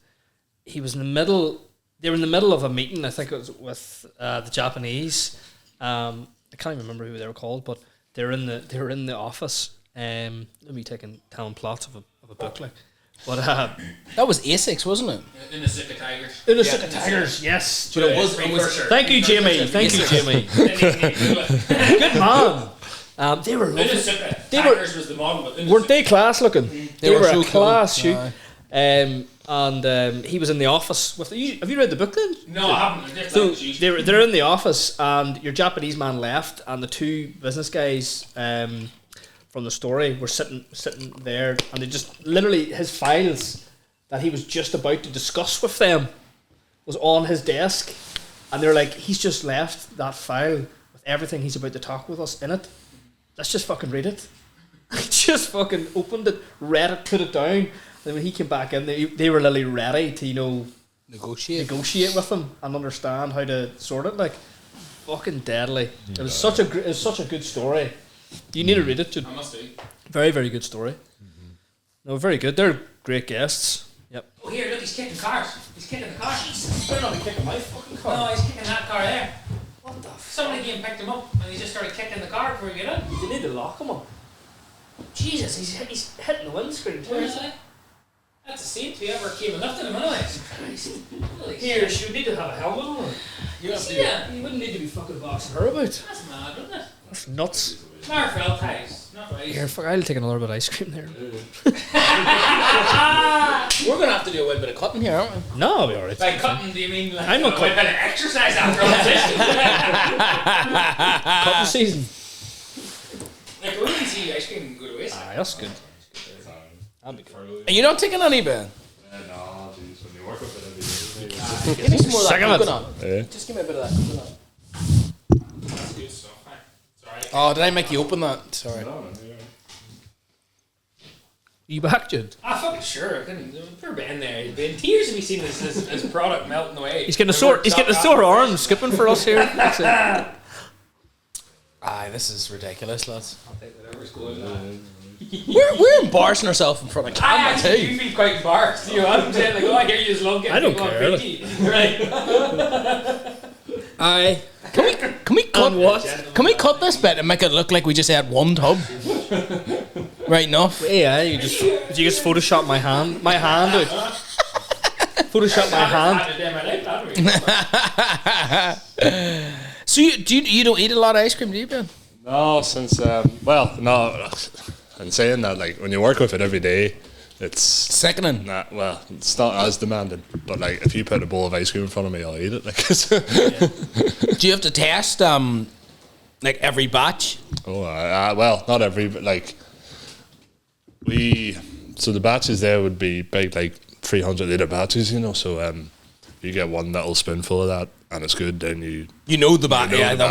he was in the middle. They were in the middle of a meeting. I think it was with the Japanese. I can't even remember who they were called, but they were in the office. Let me telling plots of a book like, but That was Asics, wasn't it? In the Sick of Tigers. in the Sick of Tigers, yes. But it was. Thank you, Jamie. Thank you, Jamie. Good man. They were In the lovely. Sick of They were- Tigers was the model, but in the Weren't Sick- they class looking? They were were so a class cool. shoe. Aye. And he was in the office with. Have you read the book then? No, I haven't. Just So like shoes. they're in the office, and your Japanese man left, and the 2 business guys from the story were sitting there, and they just literally his files that he was just about to discuss with them was on his desk, and they're like, he's just left that file with everything he's about to talk with us in it. Let's just fucking read it. I just fucking opened it, read it, put it down. And when he came back in, they were literally ready to Negotiate. negotiate with him and understand how to sort it. Like, fucking deadly. It was such a good story. You need to read it. Jude. I must do. Very, very good story. No, very good. They're great guests. Yep. Oh, here, look, he's kicking cars. He's kicking the car. Better not be kicking my fucking car. No, he's kicking that car there. What the f? Somebody came and picked him up, and he just started kicking the car before he got in. You need to lock him up. Jesus, he's hitting the windscreen too. Where's that? That's a saint who ever came and lifted him, anyway. Holy Here, shit. she would need to have a helmet on. You have to do that. You wouldn't need to be fucking boxing her about. That's mad, isn't it? That's nuts. Marfell ties. Not right. Here, fuck, I'll take another bit of ice cream there. We're going to have to do a bit of cutting here, aren't we? No, I'll be alright. By cutting, do you mean like I'm not a bit of exercise after all Cutting season. this? Like, we didn't see ice cream go to waste. Aye, that's good. That'd be good. Are you not taking any, Ben? No, geez, when you work with it every Give me some more of that Second it. coconut. day. Just give me a bit of that coconut. That's good stuff. Hey, it's alright. Oh, did I make you open that? Sorry. You back, Jude? Ah, fucking sure. I couldn't. Poor Ben there. He'd be in tears if he seen his product melting away. He's getting a sore arm skipping for us here. That's it. Aye, this is ridiculous, lads. I'll take whatever's going on. We're embarrassing ourselves in front of I camera actually too. do feel quite embarrassed. You know what I'm saying? Like, oh, I hear you just love getting I don't people on care. Pinky. Right. Aye. Can we cut this bit and make it look like we just had one tub? Right enough. Yeah, you just Photoshop my hand out. Photoshop my hand. So you don't eat a lot of ice cream, do you, Ben? No, since no. And saying that, like when you work with it every day, it's sickening. It's not as demanding. But like if you put a bowl of ice cream in front of me, I'll eat it. Like, do you have to test like every batch? Well, not every, but like so the batches there would be big, like 300 litre batches, so you get one little spoonful of that and it's good, then the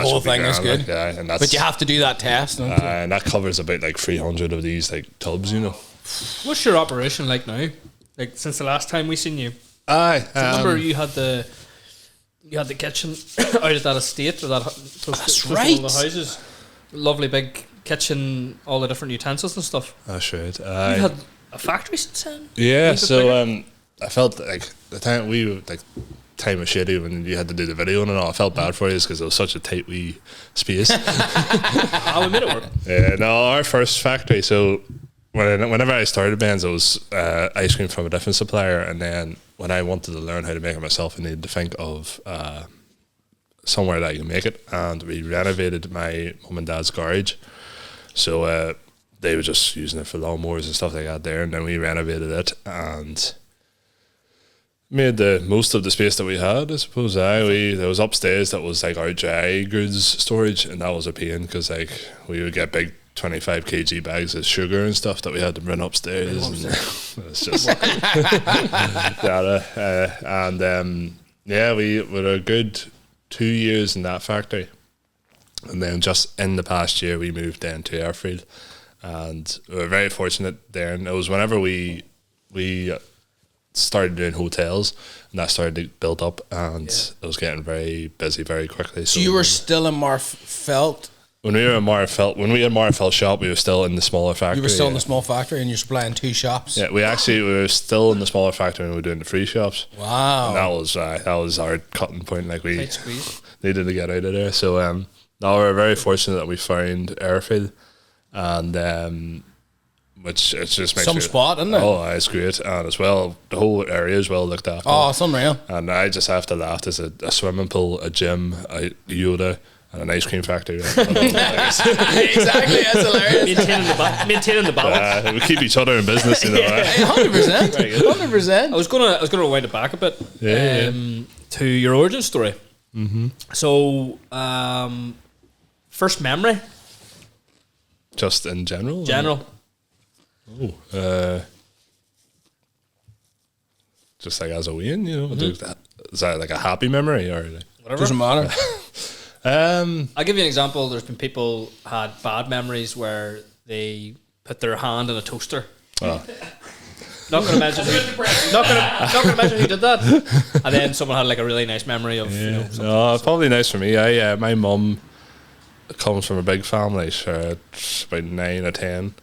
whole thing is good. Like, and but you have to do that test, don't you? And that covers about like 300 of these like tubs, What's your operation like now? Like since the last time we seen you? Remember you had the kitchen out at that estate, or that's right. All the houses, lovely big kitchen, all the different utensils and stuff. That's right. You had a factory since then. Yeah, so I felt like the time time was shitty when you had to do the video and all. I felt bad for you because it was such a tight wee space. We made it work. Yeah, no, our first factory. So whenever I started bands, it was ice cream from a different supplier, and then when I wanted to learn how to make it myself, I needed to think of somewhere that I can make it, and we renovated my mum and dad's garage. So they were just using it for lawnmowers and stuff like that there, and then we renovated it and made the most of the space that we had, I suppose. There was upstairs that was like our dry goods storage, and that was a pain because like we would get big 25 kg bags of sugar and stuff that we had to bring upstairs. And it's just we were a good 2 years in that factory, and then just in the past year we moved down to Airfield, and we were very fortunate there. And it was whenever we started doing hotels, and that started to build up, and it was getting very busy very quickly. So you were still in Marfelt? When we had Marfelt shop, we were still in the smaller factory. You were still in the small factory, and you're supplying two shops. Yeah, we were still in the smaller factory, and we were doing the free shops. Wow, and that was our cutting point. Like we needed to get out of there. So now we're very fortunate that we found Airfield, and which it's just makes spot, isn't it? Oh, it's great, and as well the whole area is well looked after. Oh, it's unreal. And I just have to laugh. There's a swimming pool, a gym, a Yoda, and an ice cream factory. Exactly, that's hilarious. Maintaining the balance. We keep each other in business, 100%. 100%. I was gonna wind it back a bit. To your origin story. Mm-hmm. So, first memory. Just in general. Just like as a win, is that like a happy memory or whatever? Doesn't matter. I'll give you an example. There's been people had bad memories where they put their hand in a toaster. Oh. Not gonna mention who did that. And then someone had like a really nice memory of probably nice for me. My mum comes from a big family, so it's about 9 or 10.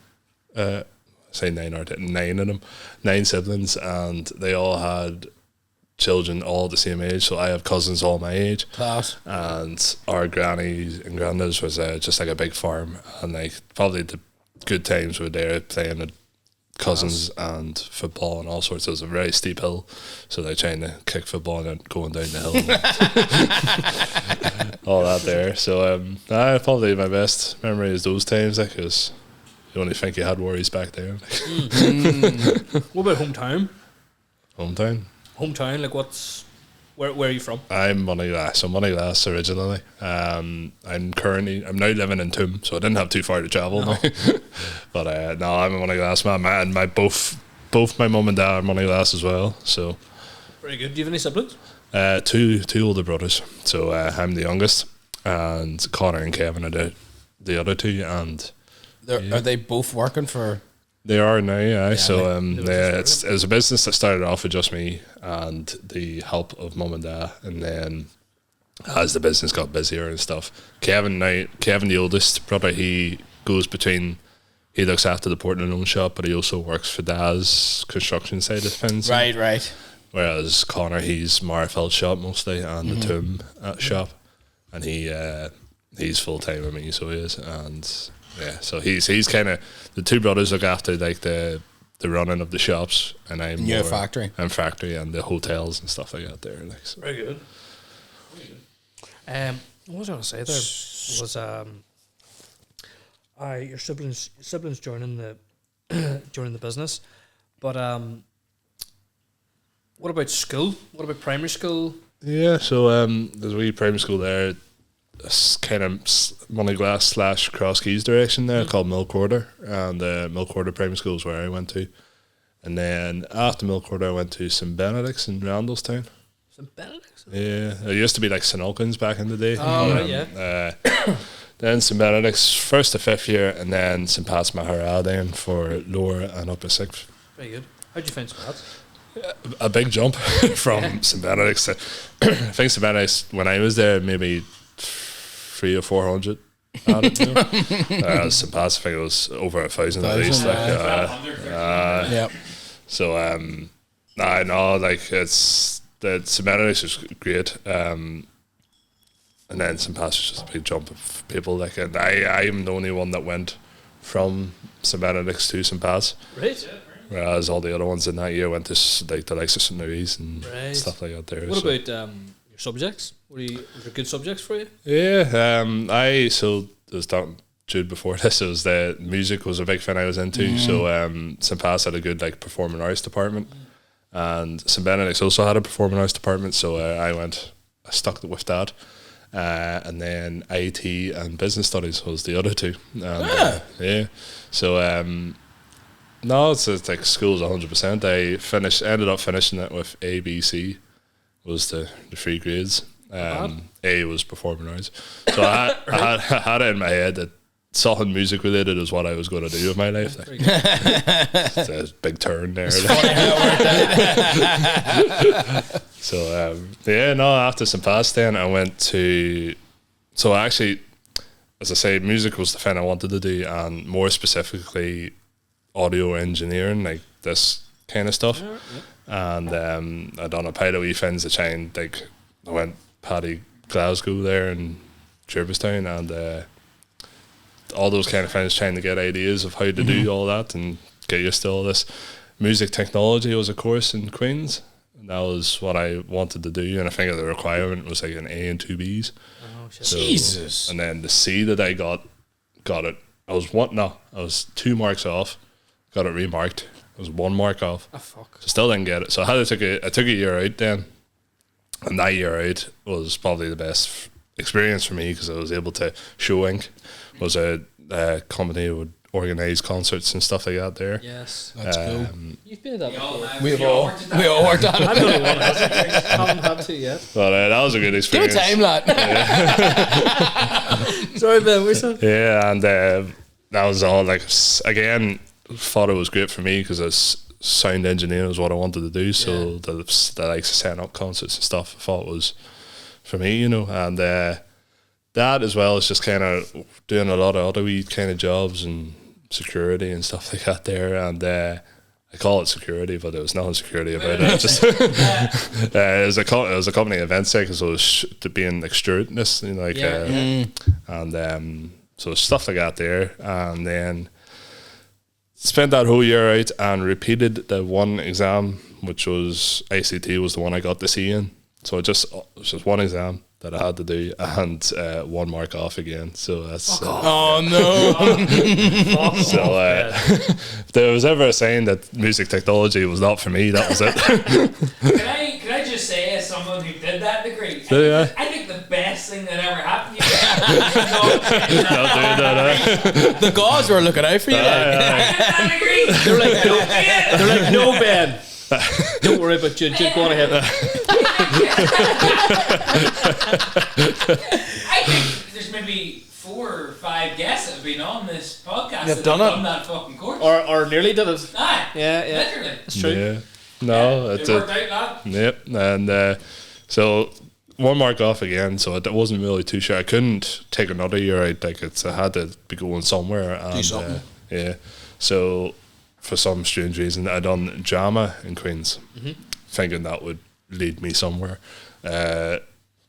Say 9 or 10, 9 of them, 9 siblings, and they all had children all the same age. So I have cousins all my age. Class. And our grannies and granddads was just like a big farm, and like probably the good times were there playing with cousins and football and all sorts. It was a very steep hill, so they're trying to kick football and then going down the hill. All that there. So probably my best memory is those times, because you only think you had worries back there. What about hometown? Hometown, like where are you from? I'm Moneyglass, so Moneyglass originally. I'm now living in Toome, so I didn't have too far to travel now. But no, I'm a Moneyglass man, and both my mum and dad are Moneyglass as well. So very good. Do you have any siblings? Two older brothers. So I'm the youngest, and Connor and Kevin are the other two, and are they both working for? They are now, yeah. So it was a business that started off with just me and the help of mum and dad, and then as the business got busier and stuff, Kevin, the oldest brother, he looks after the Portland loan shop, but he also works for dad's construction side of things. Right. Whereas Connor, he's Marfeld shop mostly, and the Toome shop. and he's full time with me, so he is, and yeah, so he's kind of the two brothers look after like the running of the shops, and I'm your factory. I'm factory and the hotels and stuff like that there. Like, so. Very good. What was I going to say there? Was your siblings joining the joining the business, but what about school? What about primary school? Yeah, so there's a wee primary school there, it's kind of Moneyglass / Cross Keys direction there, called Milk Quarter, and Milk Quarter Primary School is where I went to. And then after Milk Quarter I went to St Benedict's in Randallstown. St Benedict's? Yeah, it used to be like St Alkins back in the day. Oh, right, yeah. Then St Benedict's 1st to 5th year, and then St Pat's Mahara then for lower and up to 6th. Very good. How'd you find St Pat's? A big jump from St Benedict's to, I think St Benedict's, when I was there, maybe 300 or 400 at it, you know. St Pat's, I think it was over 1,000 at least. Yeah. So I know, like, it's the St Benedict's is great, and then St Pat's was just a big jump of people. Like, and I am the only one that went from St Benedict's to St Pat's. Right. Whereas all the other ones in that year went to like the likes of St Louis and stuff like that there. What about your subjects? Were there good subjects for you? Yeah, so I was talking to Jude before this. It was the music was a big thing I was into. So St Pat's had a good like performing arts department, and St Benedict's also had a performing arts department. So I stuck with that. And then IT and business studies was the other two. And, yeah. So no, it's like school's 100%. I ended up finishing it with A, B, C was the 3 grades. A was performing arts. So I had it in my head that something music related is what I was going to do with my life. Like, it's a big turn there. So after St Pat's then I went to, so actually, as I say, music was the thing I wanted to do, and more specifically audio engineering, like this kind of stuff. And I done a pile of wee things to try and, like, I went Paddy Glasgow there in Jervistown, and all those kind of things, trying to get ideas of how to do all that and get used to all this. Music technology was a course in Queen's, and that was what I wanted to do, and I think the requirement was like an A and 2 B's. Oh, shit. So, Jesus. and then the C that I got it. I was 2 marks off, got it remarked. I was 1 mark off. Oh, fuck. So still didn't get it. So I took a year out then, and that year out was probably the best experience for me because I was able to show Inc. was a company that would organise concerts and stuff like that there. Yes. That's cool. You've been at that before. We all worked on I'm it. the only one that haven't had to yet. But that was a good Give experience. it time, lad. Sorry, Ben, what's that? Yeah, and that was all, like, again, thought it was great for me because sound engineering was what I wanted to do. So the likes of setting up concerts and stuff, I thought was for me, you know. And that as well as just kind of doing a lot of other wee kind of jobs and security and stuff like that there. And I call it security, but there was nothing security about it. Just it was a company event sector, so it was to being like stewardess, you know, like and so stuff like that there. And then spent that whole year out and repeated the one exam, which was ACT, was the one I got the C in. So it was just one exam that I had to do, and 1 mark off again. So that's Oh no. so if there was ever a saying that music technology was not for me, that was it. Can I just say, as someone who did that degree, Yeah. I think the best thing that ever happened to you Not doing that, The gods were looking out for you. that degree. They're like, no, Ben. Don't worry about Jude. Jude, go on ahead. I think there's maybe 4 or 5 guests that have been on this podcast You've that done have it. done that fucking course. Or nearly did it. Aye, Yeah. literally. It's true. Yeah. No, It it's worked out, lad. Yep, and so 1 mark off again. So it wasn't really too sure. I couldn't take another year out. Like I had to be going somewhere. And, Do something. Yeah. So for some strange reason, I done drama in Queen's, thinking that would lead me somewhere.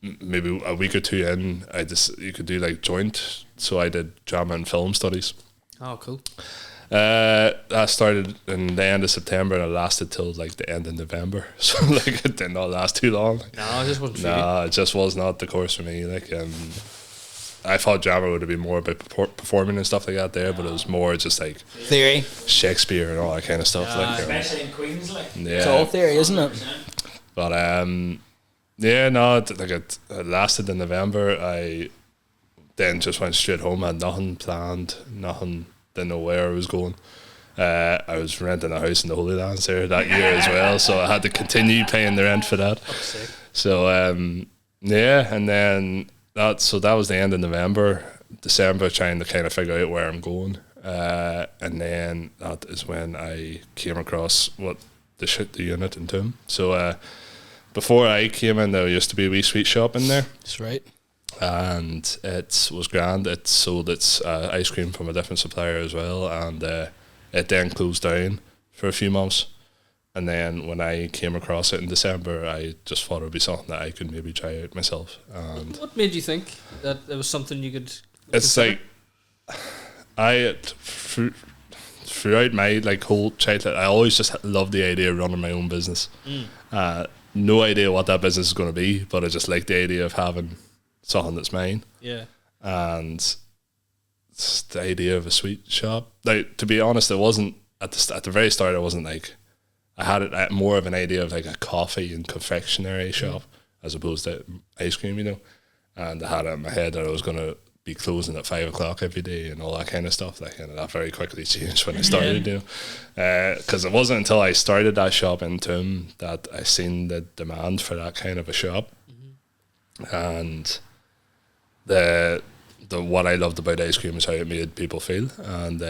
maybe a week or two in, you could do like joint. So I did drama and film studies. Oh, cool. That started in the end of September and it lasted till like the end of November. So like it did not last too long. No, it just wasn't for you. Nah, it just was not the course for me. Like I thought drama would have been more about performing and stuff like that there, but it was more just like Theory. Shakespeare and all that kind of stuff. Like Especially in Queens, like. yeah. It's all theory, isn't it? But yeah, no, it lasted in November. I then just went straight home. I had nothing planned, nothing. Didn't know where I was going. I was renting a house in the Holy Lands there that year as well, so I had to continue paying the rent for that. So yeah, and then that was the end of November. December, trying to kind of figure out where I'm going, and then that is when I came across the unit in Toome. So before I came in, there used to be a wee sweet shop in there. That's right. And it was grand. It sold its ice cream from a different supplier as well, and it then closed down for a few months. And then when I came across it in December, I just thought it would be something that I could maybe try out myself. And what made you think that it was something you could? It's consider? like throughout my like whole childhood, I always just loved the idea of running my own business. No idea what that business is going to be, but I just like the idea of having something that's mine. Yeah. And it's the idea of a sweet shop. Like, to be honest, it wasn't at the very start. It wasn't like I had it more of an idea of like a coffee and confectionery shop as opposed to ice cream, you know. And I had it in my head that I was going to be closing at 5 o'clock every day and all that kind of stuff. Like, and that very quickly changed when I started, you know. Because it wasn't until I started that shop in Toome that I seen the demand for that kind of a shop. And the what I loved about ice cream is how it made people feel, and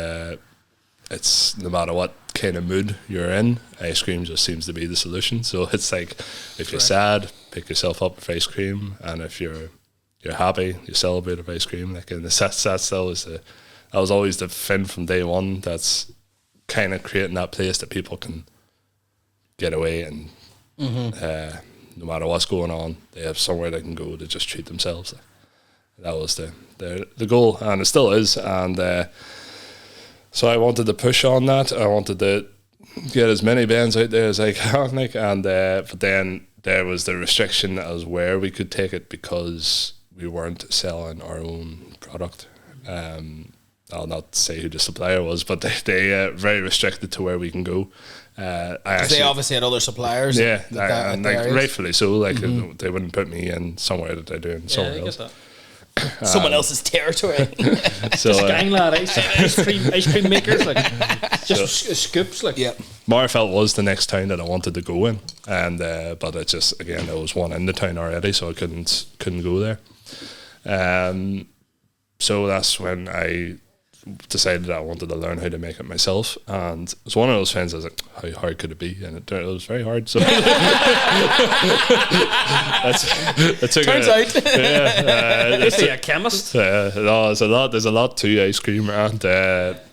it's no matter what kind of mood you're in, ice cream just seems to be the solution. So it's like if you're sad, pick yourself up with ice cream, and if you're happy, you celebrate with ice cream. Like, and that was always the thing from day one. That's kind of creating that place that people can get away and no matter what's going on, they have somewhere they can go to just treat themselves. That was the goal, and it still is. And so I wanted to push on that. I wanted to get as many bands out there as I can, like, and but then there was the restriction as where we could take it because we weren't selling our own product. I'll not say who the supplier was, but they very restricted to where we can go. They obviously had other suppliers. Yeah, and like rightfully so. Like they wouldn't put me in somewhere that they're doing somewhere else. That. Someone else's territory. So Gangland ice cream makers, like just scoops, like. Yeah. Marfelt was the next town that I wanted to go in, and but it just again there was one in the town already, so I couldn't go there. So that's when I decided that I wanted to learn how to make it myself, and it's one of those things. I was like, how hard could it be? And it was very hard. So it took Turns out, Is he a chemist? no, there's a lot to ice cream, and it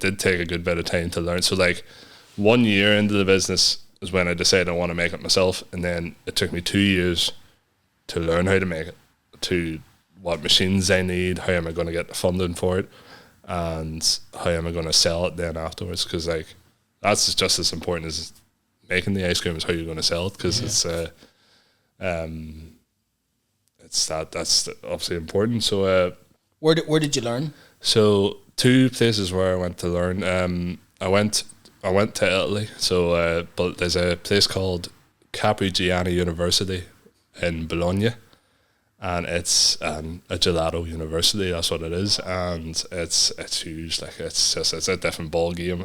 did take a good bit of time to learn. So like 1 year into the business is when I decided I want to make it myself, and then it took me 2 years to learn how to make it, to what machines I need, how am I going to get the funding for it, and how am I going to sell it then afterwards, because like that's just as important as making the ice cream is how you're going to sell it, because it's that's obviously important. So where did you learn? So 2 places where I went to learn. I went to Italy. So but there's a place called Caprigiani University in Bologna, and it's a gelato university. That's what it is, and it's huge. Like it's a different ball game.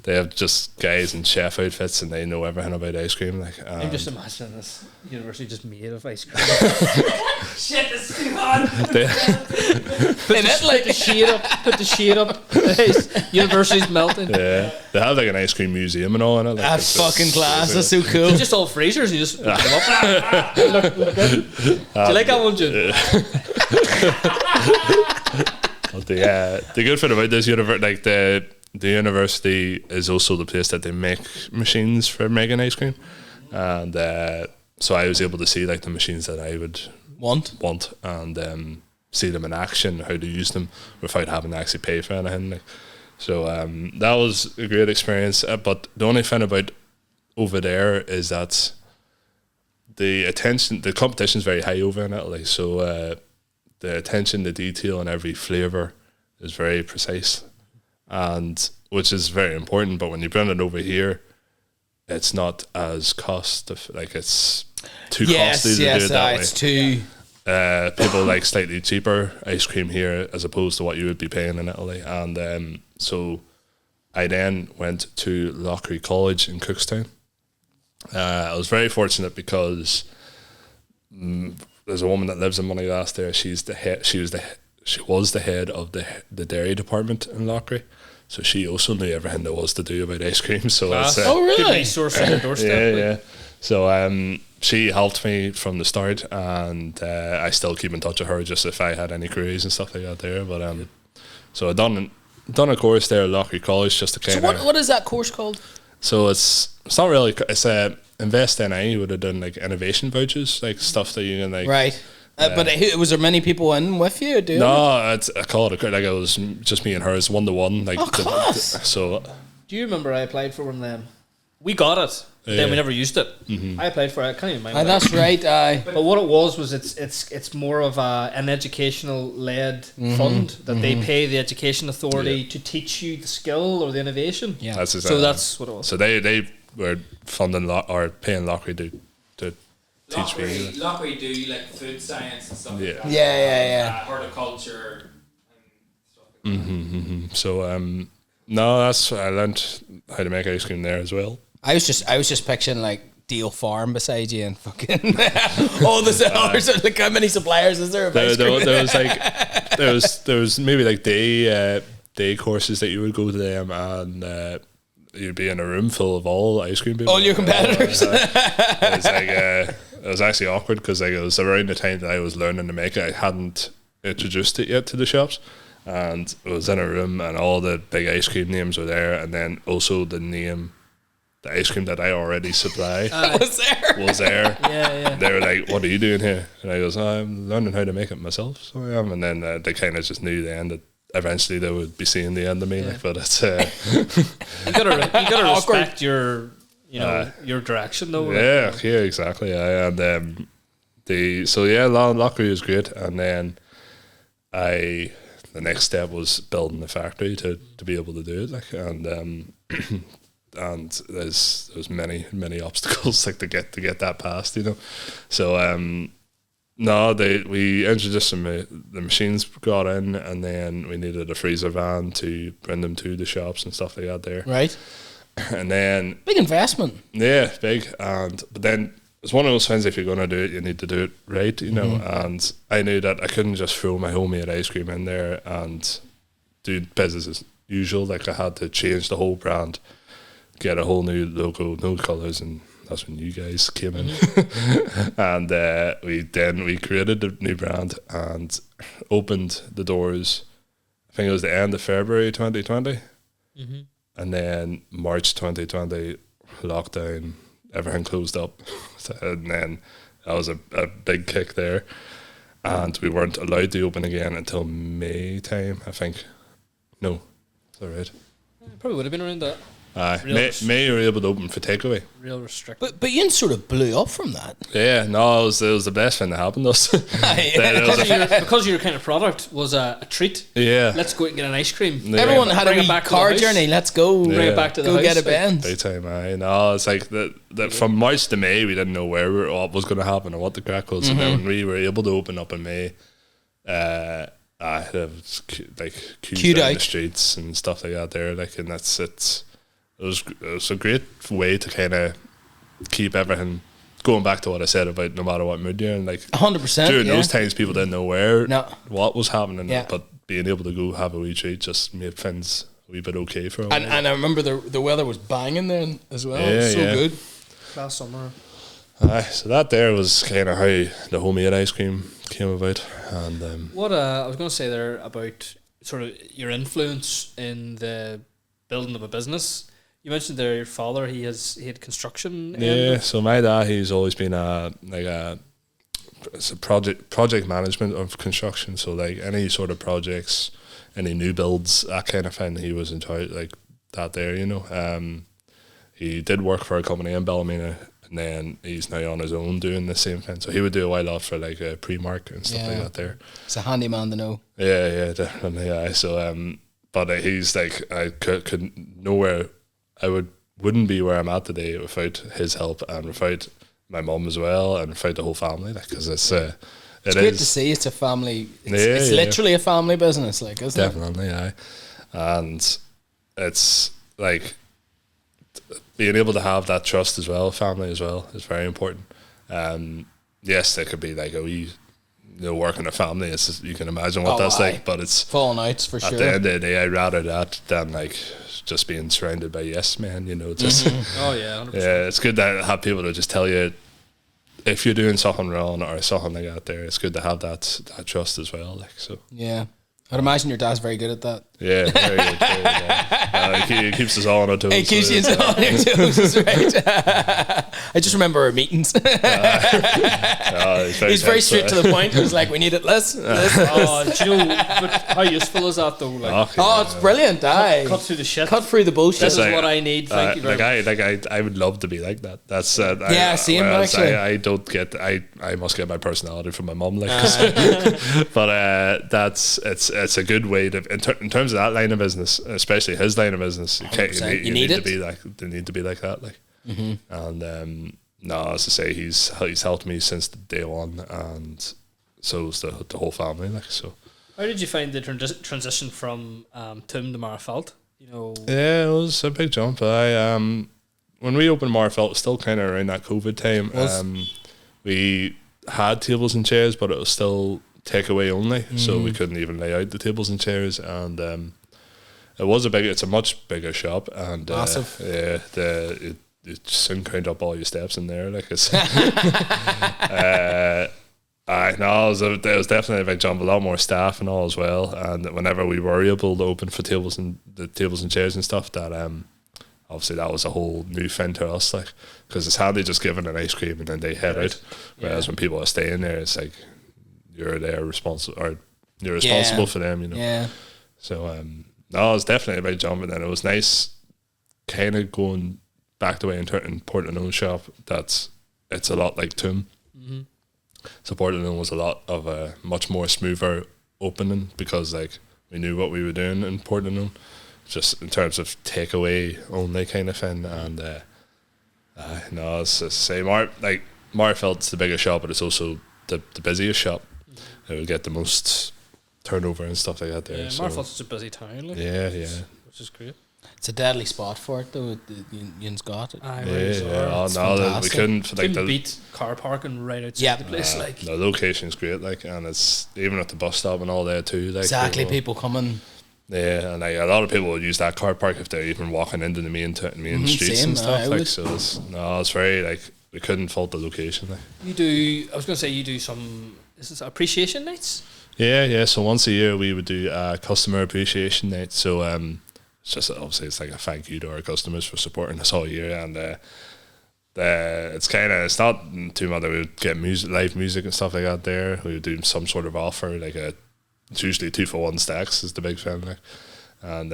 They have just guys in chef outfits, and they know everything about ice cream. Like I'm just imagining this university just made of ice cream. Shit, this is too hot. Put the shade up. University's melting. Yeah, they have like an ice cream museum and all in it. Like, That's fucking class. That's so cool. It's just all freezers. You just open them up. Look good. Do you like that one, Jude? But the good thing about this university, like the university is also the place that they make machines for making ice cream, and so I was able to see like the machines that I would Want? and see them in action, how to use them without having to actually pay for anything. Like. So that was a great experience. But the only thing about over there is that the competition is very high over in Italy. So the attention to detail in every flavour is very precise, and which is very important. But when you bring it over here, it's not as it's too costly to do it that way. It's too. People like slightly cheaper ice cream here as opposed to what you would be paying in Italy. And so I then went to Lough College in Cookstown. I was very fortunate because there's a woman that lives in Moneyglass there. She was the head of the dairy department in Lough. So she also knew everything there was to do about ice cream. So it's, oh really? Source on your doorstep. yeah. So she helped me from the start, and I still keep in touch with her just if I had any queries and stuff like that there. But so I done a course there at Lough College just to kind of. So what is that course called? So it's not really. It's Invest NI would have done like innovation vouchers, like stuff that you can like. Right. But was there many people in with you doing it? No, I call it like it was just me and her. It's 1-to-1. Like class. So. Do you remember I applied for one of them? We got it. But then we never used it. I applied for it. I can't even remember. That's right. But what it was it's more of an educational led fund that they pay the education authority to teach you the skill or the innovation. Yeah. That's exactly. So that's what it was. So they were funding or paying Lough to teach me. Lough do like food science and stuff like that. Yeah. Horticulture and stuff like that. So no, I learned how to make ice cream there as well. I was just picturing like Deal Farm beside you and fucking all the sellers. Like how many suppliers is there of ice cream? There was like there was maybe like day courses that you would go to them, and you'd be in a room full of all ice cream people. All your competitors. It was like it was actually awkward because like it was around the time that I was learning to make it. I hadn't introduced it yet to the shops, and it was in a room, and all the big ice cream names were there, and then also the ice cream that I already supply was there. Yeah. They were like, "What are you doing here?" And I goes, "I'm learning how to make it myself." So I am. And then they kind of just knew then that eventually they would be seeing the end of me. Like, but it's you gotta respect your your direction though. yeah, exactly. And Lough was great. And then the next step was building the factory to be able to do it. Like, and there's many obstacles like to get that past, you know. So we introduced the machines got in, and then we needed a freezer van to bring them to the shops and stuff like that there. Right. And then Big investment. yeah, big. But then it's one of those things, if you're gonna do it, you need to do it right, you know. And I knew that I couldn't just throw my homemade ice cream in there and do business as usual. Like, I had to change the whole brand, get a whole new logo, no colours, and that's when you guys came in. And we created a new brand and opened the doors. I think it was the end of February 2020, and then March 2020 lockdown, everything closed up, and then that was a big kick there, and we weren't allowed to open again until May time, I think. No, is that right? Probably would have been around that. May you were able to open for takeaway. Real restricted. But you sort of blew up from that. Yeah, no, it was the best thing that happened to us. Because your kind of product was a treat. Yeah. Let's go out and get an ice cream. Yeah. Everyone had a Bring it wee back to the car house. journey. Let's go. Bring it back to the go house. get a bend. Big time, aye. No, it's like that from March to May, we didn't know what was going to happen and what the crack was. And then when we were able to open up in May, it was like queued down the streets and stuff like that there. Like, and it was a great way to kind of keep everything going back to what I said about no matter what mood you're in. Like 100%. During those times, people didn't know what was happening, Yeah. but being able to go have a wee treat just made things a wee bit okay for them. And I remember the weather was banging then as well. Yeah, It was so yeah. good. Last summer. So that there was kind of how the homemade ice cream came about. And What I was going to say there about sort of your influence in the building of a business. You mentioned there your father. He had construction. Yeah. So my dad, he's always been it's a project management of construction. So like any sort of projects, any new builds, that kind of thing, he was in charge like that there. He did work for a company in Ballymena, and then he's now on his own doing the same thing. So he would do a while off for like a Primark and stuff like that there. It's a handy man to know. Yeah, definitely. Yeah. So but he's like, I could nowhere. Wouldn't be where I'm at today without his help and without my mum as well and without the whole family. Like, because it's great to see. It's a family. It's literally a family business. Like, isn't definitely, it? Definitely, yeah. And it's like being able to have that trust as well, family as well, is very important. Yes, there could be like a wee, work in a family. It's just, you can imagine what that's like, but it's falling outs for sure. At the end of the day, I'd rather that than like just being surrounded by yes men. Just oh yeah, 100%. Yeah. It's good to have people to just tell you if you're doing something wrong or something like that. There, it's good to have that trust as well. Like so. Yeah. I'd imagine your dad's very good at that. Yeah, very good. He keeps us all on our toes. He keeps you on your toes, is right. I just remember our meetings. He's very straight to the point. It was like, we need it less. Oh, do you know but how useful is that though? Like, it's brilliant. Cut through the shit. Cut through the bullshit. This is what I need. Thank you very much. I would love to be like that. That's same actually. I don't get. I must get my personality from my mum. Like, but it's a good way to in terms of that line of business, especially his line of business. You need to be like they need to be like that. Like, and as I say, he's helped me since day one, and so's the whole family. Like so. How did you find the transition from Toome to Marfelt? Yeah, it was a big jump. When we opened Marfelt, it was still kind of around that COVID time. We had tables and chairs, but it was still takeaway only, so we couldn't even lay out the tables and chairs. And it's a much bigger shop, and massive. You soon count up all your steps in there. Like it's, it was definitely a big jump. A lot more staff and all as well. And whenever we were able to open for tables and chairs and stuff, that obviously that was a whole new thing to us. Like, because it's handy just giving an ice cream and then they head out. Whereas when people are staying there, it's like you're responsible for them. Yeah. So it was definitely a big jump, and then it was nice, kind of going back the way in Portland shop. It's a lot like Toome. So Portland was a lot of a much more smoother opening because like we knew what we were doing in Portland, just in terms of takeaway only kind of thing. And it's the same. Marfelt's the biggest shop, but it's also the busiest shop. It will get the most turnover and stuff like that there. Yeah, Marfelt's such a busy town. Like, which is great. It's a deadly spot for it though. Yin's got it. We couldn't beat car parking right outside the place. The location's great, and it's even at the bus stop and all there too. Exactly, people coming. Yeah, and a lot of people would use that car park if they're even walking into the main streets and stuff. It's very we couldn't fault the location. You do. I was going to say you do some. Is this appreciation nights? Yeah. So once a year we would do a customer appreciation night. So it's just obviously it's like a thank you to our customers for supporting us all year, and it's not too much that we would get live music and stuff like that there. We would do some sort of offer, it's usually 2-for-1 stacks is the big thing, and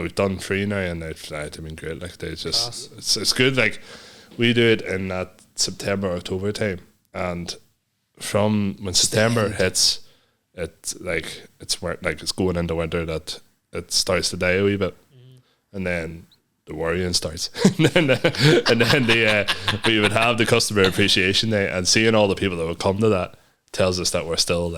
we've done 3 now, and they've been great. It's good. We do it in that September-October time, and from when September hits, it's going into winter that it starts to die a wee bit, and then the worrying starts, and then we would have the customer appreciation day, and seeing all the people that would come to that tells us that we're still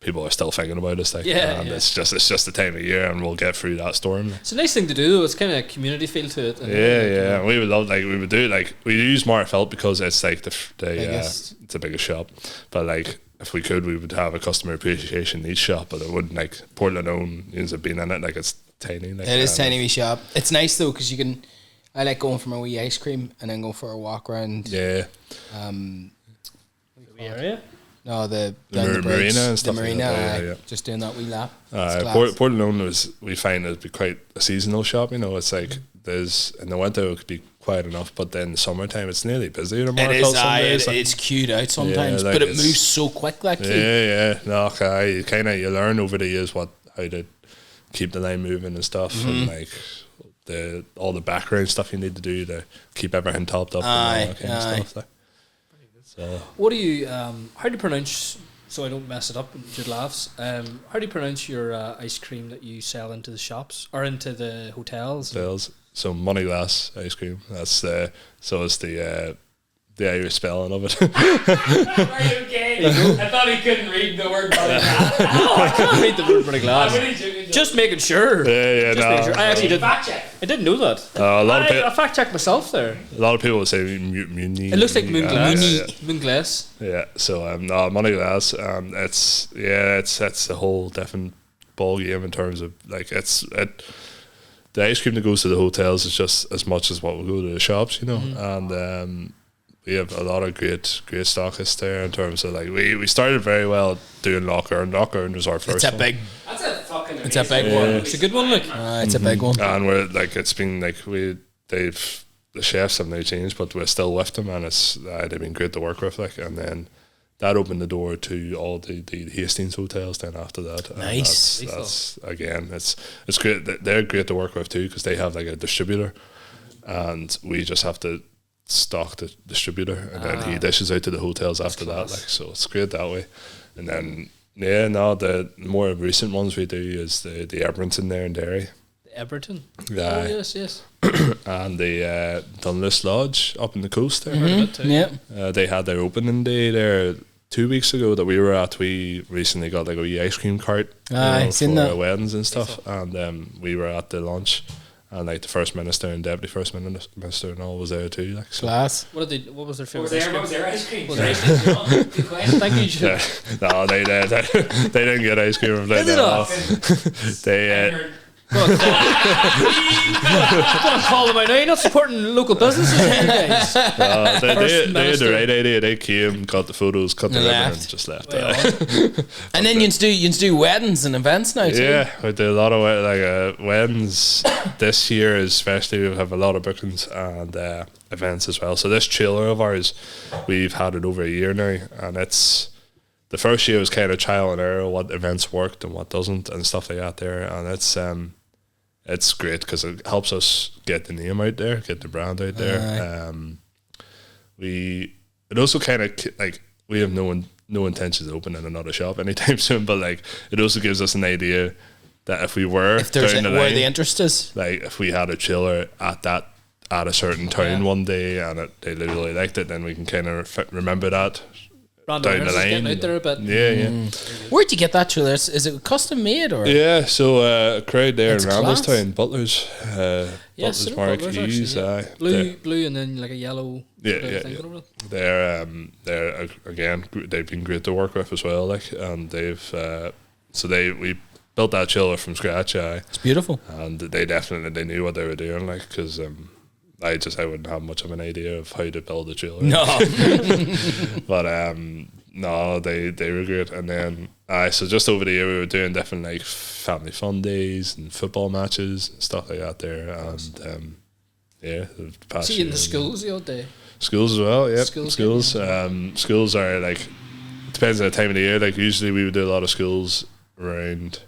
people are still thinking about us. It's just the time of year, and we'll get through that storm. It's a nice thing to do though. It's kind of a community feel to it. And we would love we would do we use Marfelt because it's it's the biggest shop, but if we could, we would have a customer appreciation in each shop, but it wouldn't Portland ends up being in it. It's tiny. It is tiny wee shop. It's nice though because you can. I like going for my wee ice cream and then go for a walk around. The area. No, the marina and stuff. The marina, like that, just doing that wee lap. Portland we find it to be quite a seasonal shop. It's there's in the winter it could be quiet enough, but then in the summertime it's nearly busy. It is. It's queued out sometimes, like but it moves so quick. That queue. Yeah. No, you learn over the years how to keep the line moving and stuff, and like all the background stuff you need to do to keep everything topped up and all that kind of stuff. Like. So, what do you? How do you pronounce? So I don't mess it up. Jude laughs. How do you pronounce your ice cream that you sell into the shops or into the hotels? So Moneyglass ice cream. That's so it's the Irish spelling of it. Are you okay? I thought he couldn't read the word Moneyglass. Oh, I can't read the word Moneyglass. Just making sure. Yeah. Making sure. I actually did. Fact check. I didn't know that. I fact checked myself there. A lot of people would say Muni. It looks like Mún Glas. Mún Glas. Yeah. So no, Moneyglass. It's a whole different ball game in terms of like the ice cream that goes to the hotels is just as much as what will go to the shops, and we have a lot of great stockists there in terms of like we started very well doing Lough. Lough was our first. It's a big. That's a fucking. It's a big one. It's a good one. Look, it's a big one. And we're like it's been like the chefs have now changed, but we're still with them, and they've been great to work with. Like, and then that opened the door to all the Hastings hotels. Then after that, nice. That's again, it's great. They're great to work with too because they have like a distributor, and we just have to stock the distributor, and then he dishes out to the hotels after that. Like, so it's great that way. And then the more recent ones we do is the Everton there in Derry. the Everton. Yeah. Oh, yes. And the Dunluce Lodge up in the coast there. Yeah. They had their opening day there 2 weeks ago that we were at. We recently got like a wee ice cream cart seen for that. weddings and stuff, and we were at the lunch, and like the First Minister and Deputy First Minister and all was there too. Like, so. Class. What was their What favourite was their ice cream? What was their ice cream? Good question. Thank you, Jude. No, they didn't get ice cream from Did they not? They Gonna call them out now. You're not supporting local businesses here, guys. they had Minister. the right idea. They came, got the photos, cut the ribbon, Left. and just left. And then you do weddings and events now too. Yeah, we do a lot of weddings this year, especially. We have a lot of bookings and events as well. So this trailer of ours, we've had it over a year now, and it's the first year was kind of trial and error, what events worked and what doesn't, and stuff like that there. And it's great because it helps us get the name out there, get the brand out there. It also kind of like we have no intentions of opening another shop anytime soon, but like it also gives us an idea that if there's down the where line, the interest is, like if we had a chiller at a certain town one day and they really liked it, then we can kind of remember that. Down the line, getting out there a bit. Yeah. Where'd you get that trailer? Is it custom made or? Yeah, so a crowd there That's in class. Randallstown, Butlers, Yes, Butlers Mark Hughes, blue and then like a yellow. Thing over it. they're again they've been great to work with as well. Like, and we built that chiller from scratch. It's beautiful. And they knew what they were doing. Like, because I wouldn't have much of an idea of how to build a chiller. No. But no, they were great. And then so just over the year we were doing different like family fun days and football matches and stuff like that there. And the past See you in year, the schools the old day. schools as well. Yeah, Schools, schools are like, it depends on the time of the year. Like usually we would do a lot of schools around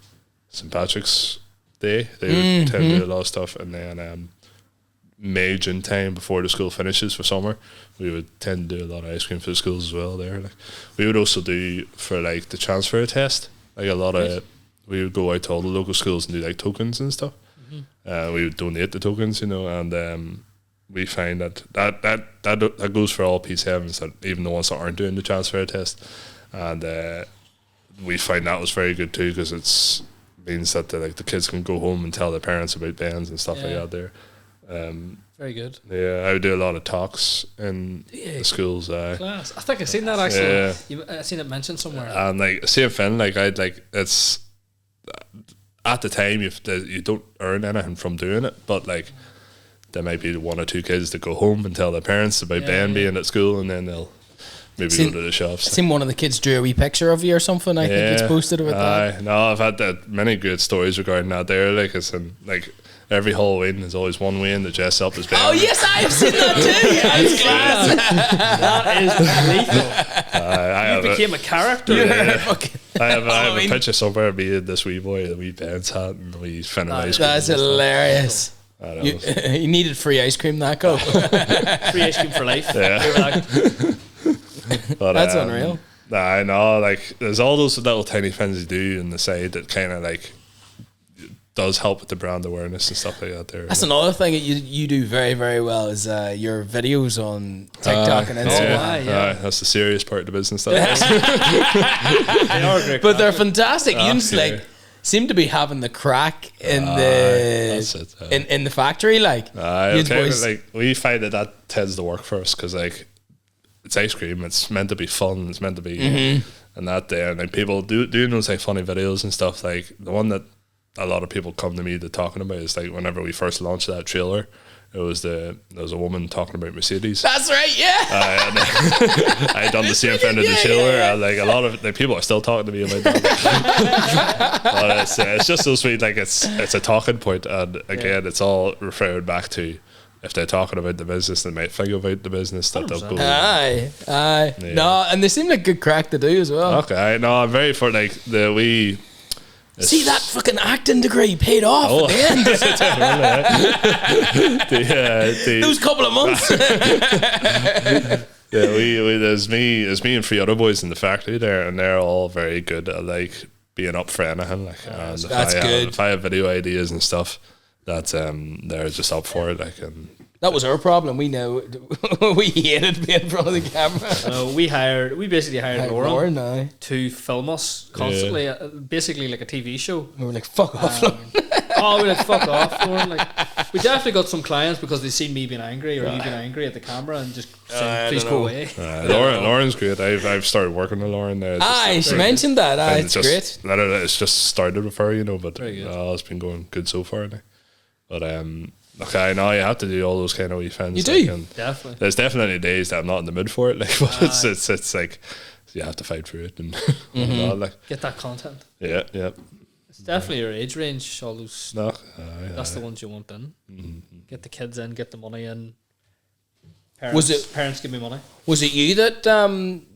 St. Patrick's Day. They would tend to do a lot of stuff, and then May, June time before the school finishes for summer, we would tend to do a lot of ice cream for the schools as well there. Like, we would also do for like the transfer test, like a lot of we would go out to all the local schools and do like tokens and stuff. We would donate the tokens, and we find that goes for all P7s, that even the ones that aren't doing the transfer test, and we find that was very good too, because it's means that the kids can go home and tell their parents about bands and stuff like that there. Very good. Yeah, I would do a lot of talks in the schools. Class. I think I've seen that actually. I've seen it mentioned somewhere. And like same thing. Like it's at the time you don't earn anything from doing it, but like there might be one or two kids that go home and tell their parents about Ben being at school, and then they'll maybe go to the shops. I seen one of the kids drew a wee picture of you or something. I think it's posted about that. No, I've had many great stories regarding that there. Like, it's in, like, every Halloween there's always one way in to dress up as Ben. Oh yes, I have seen that too. That's class. That is lethal. You became a character. I have a picture somewhere of me and this wee boy, the wee Ben's hat, and we fin of ice cream. That's hilarious. You needed free ice cream, that go. Free ice cream for life. Yeah. But, that's unreal. I know, like, there's all those little tiny things you do on the side that kind of like does help with the brand awareness and stuff like that there. That's another thing that you do very, very well is your videos on TikTok and Instagram. That's the serious part of the business. They are great, but they're fantastic. You like seem to be having the crack in in the factory. Like, like we find that tends to work for us because like it's ice cream. It's meant to be fun. It's meant to be and that there. And like people doing those like funny videos and stuff. Like the one that a lot of people come to me to talking about is like whenever we first launched that trailer, there was a woman talking about Mercedes. That's right, yeah. I had done the same thing in the trailer. And like a lot of like people are still talking to me about that. But it's just so sweet. Like it's a talking point, and again, it's all referred back to if they're talking about the business, they might think about the business that they'll go. Aye. Yeah. No, and they seem like good crack to do as well. Okay, no, I'm very for like See that fucking acting degree paid off at the end. Those couple of months. There's me and three other boys in the factory there, and they're all very good at like being up for anything. Like, and that's good. If I have video ideas and stuff, that's they're just up for it. Like, and that was our problem. We know we hated being in front of the camera. We basically hired Lauren to to film us constantly, basically like a TV show. We were like, fuck off. We were like, fuck off, Lauren. Like, we definitely got some clients because they seen me being angry or you being angry at the camera and just saying, please go away. Lauren's great. I've started working with Lauren there. She mentioned that. It's great. It's just started with her, but it's been going good so far now. But okay, now you have to do all those kind of wee things. You do, definitely. There's definitely days that I'm not in the mood for it, like, but it's like you have to fight through it and all, like, get that content. Yeah. It's definitely your age range. All those. That's the ones you want in. Get the kids in, get the money in. Parents give me money. Was it you that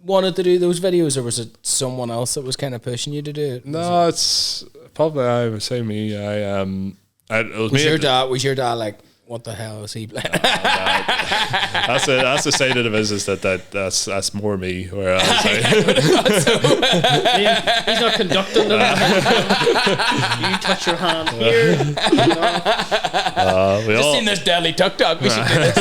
wanted to do those videos, or was it someone else that was kind of pushing you to do it? No, it's probably I would say me. Was your dad like, what the hell is he playing? That's the side of the business that's more me. Whereas he's not conducting them. You touch your hand here. Just seen this deadly tuk-tuk. We should do this.